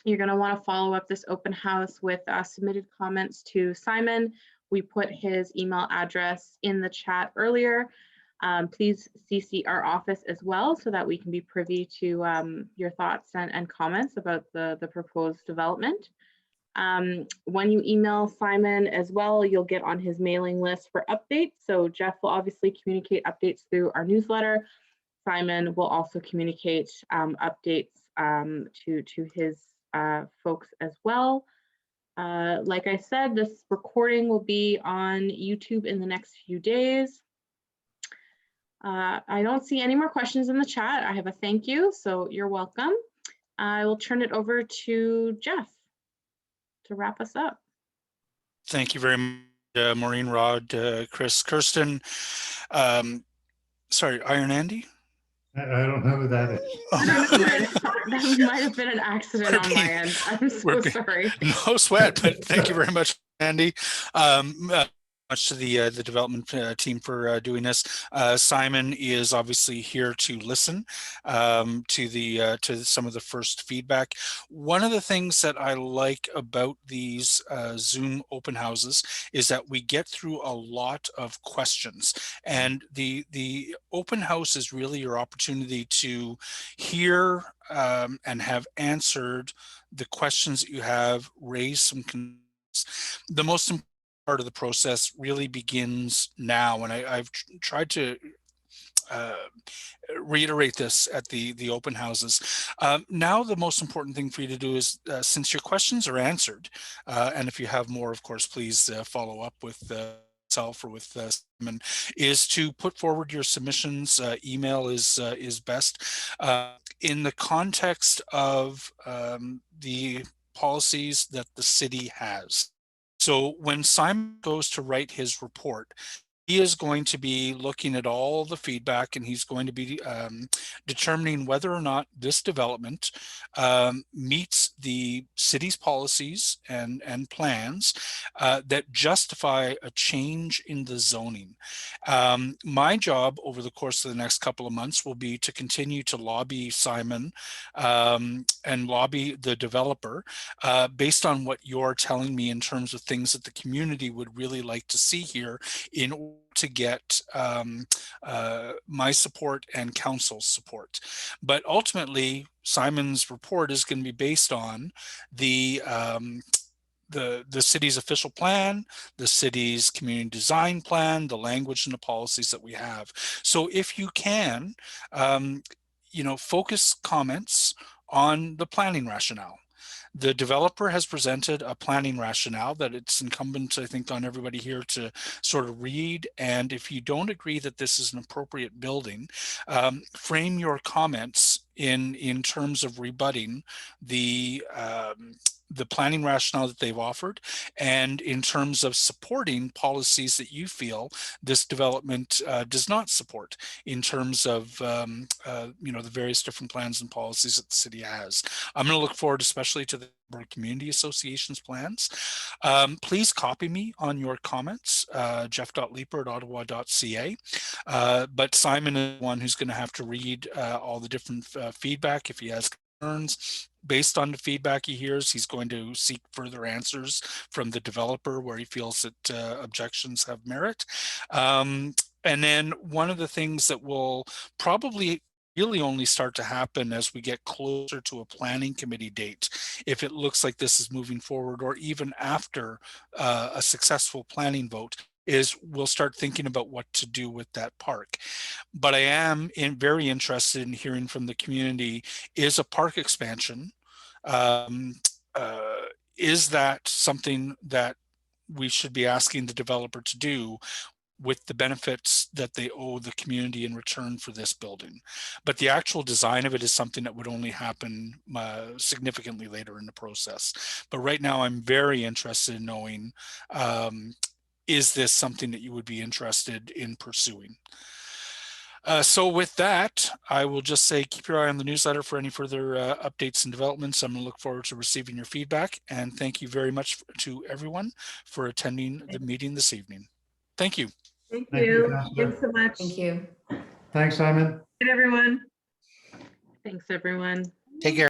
you're going to want to follow up this open house with submitted comments to Simon. We put his email address in the chat earlier. Please CC our office as well so that we can be privy to your thoughts and comments about the proposed development. When you email Simon as well, you'll get on his mailing list for updates. So Jeff will obviously communicate updates through our newsletter. Simon will also communicate updates to his folks as well. Like I said, this recording will be on YouTube in the next few days. I don't see any more questions in the chat. I have a thank you, so you're welcome. I will turn it over to Jeff to wrap us up. Thank you very much, Maureen, Rod, Chris, Kirsten. Sorry, Iron Andy? I don't know who that is. That might have been an accident on my end. I'm so sorry. No sweat, but thank you very much, Andy. Much to the development team for doing this. Simon is obviously here to listen to some of the first feedback. One of the things that I like about these Zoom open houses is that we get through a lot of questions, and the open house is really your opportunity to hear and have answered the questions that you have, raise some concerns. The most important part of the process really begins now, and I've tried to reiterate this at the open houses. Now the most important thing for you to do is, since your questions are answered, and if you have more, of course, please follow up with myself or with Simon, is to put forward your submissions. Email is best. In the context of the policies that the city has. So when Simon goes to write his report, he is going to be looking at all the feedback, and he's going to be determining whether or not this development meets the city's policies and plans that justify a change in the zoning. My job over the course of the next couple of months will be to continue to lobby Simon and lobby the developer based on what you're telling me in terms of things that the community would really like to see here in order to get my support and council's support. But ultimately, Simon's report is going to be based on the city's official plan, the city's community design plan, the language and the policies that we have. So if you can, focus comments on the planning rationale. The developer has presented a planning rationale that it's incumbent, I think, on everybody here to sort of read. And if you don't agree that this is an appropriate building, frame your comments in terms of rebutting the planning rationale that they've offered, and in terms of supporting policies that you feel this development does not support in terms of the various different plans and policies that the city has. I'm going to look forward especially to the Community Association's plans. Please copy me on your comments, jeff.leeper@ottawa.ca. But Simon is the one who's going to have to read all the different feedback. If he has concerns based on the feedback he hears, he's going to seek further answers from the developer where he feels that objections have merit. And then one of the things that will probably really only start to happen as we get closer to a planning committee date. If it looks like this is moving forward, or even after a successful planning vote, is we'll start thinking about what to do with that park. But I am very interested in hearing from the community, is a park expansion, is that something that we should be asking the developer to do with the benefits that they owe the community in return for this building? But the actual design of it is something that would only happen significantly later in the process. But right now I'm very interested in knowing, is this something that you would be interested in pursuing? So with that, I will just say, keep your eye on the newsletter for any further updates and developments. I'm going to look forward to receiving your feedback, and thank you very much to everyone for attending the meeting this evening. Thank you. Thank Thank you, you. Councillor. Thanks so much. Thank you. Thanks, Simon. Good, everyone. Thanks, everyone. Take care.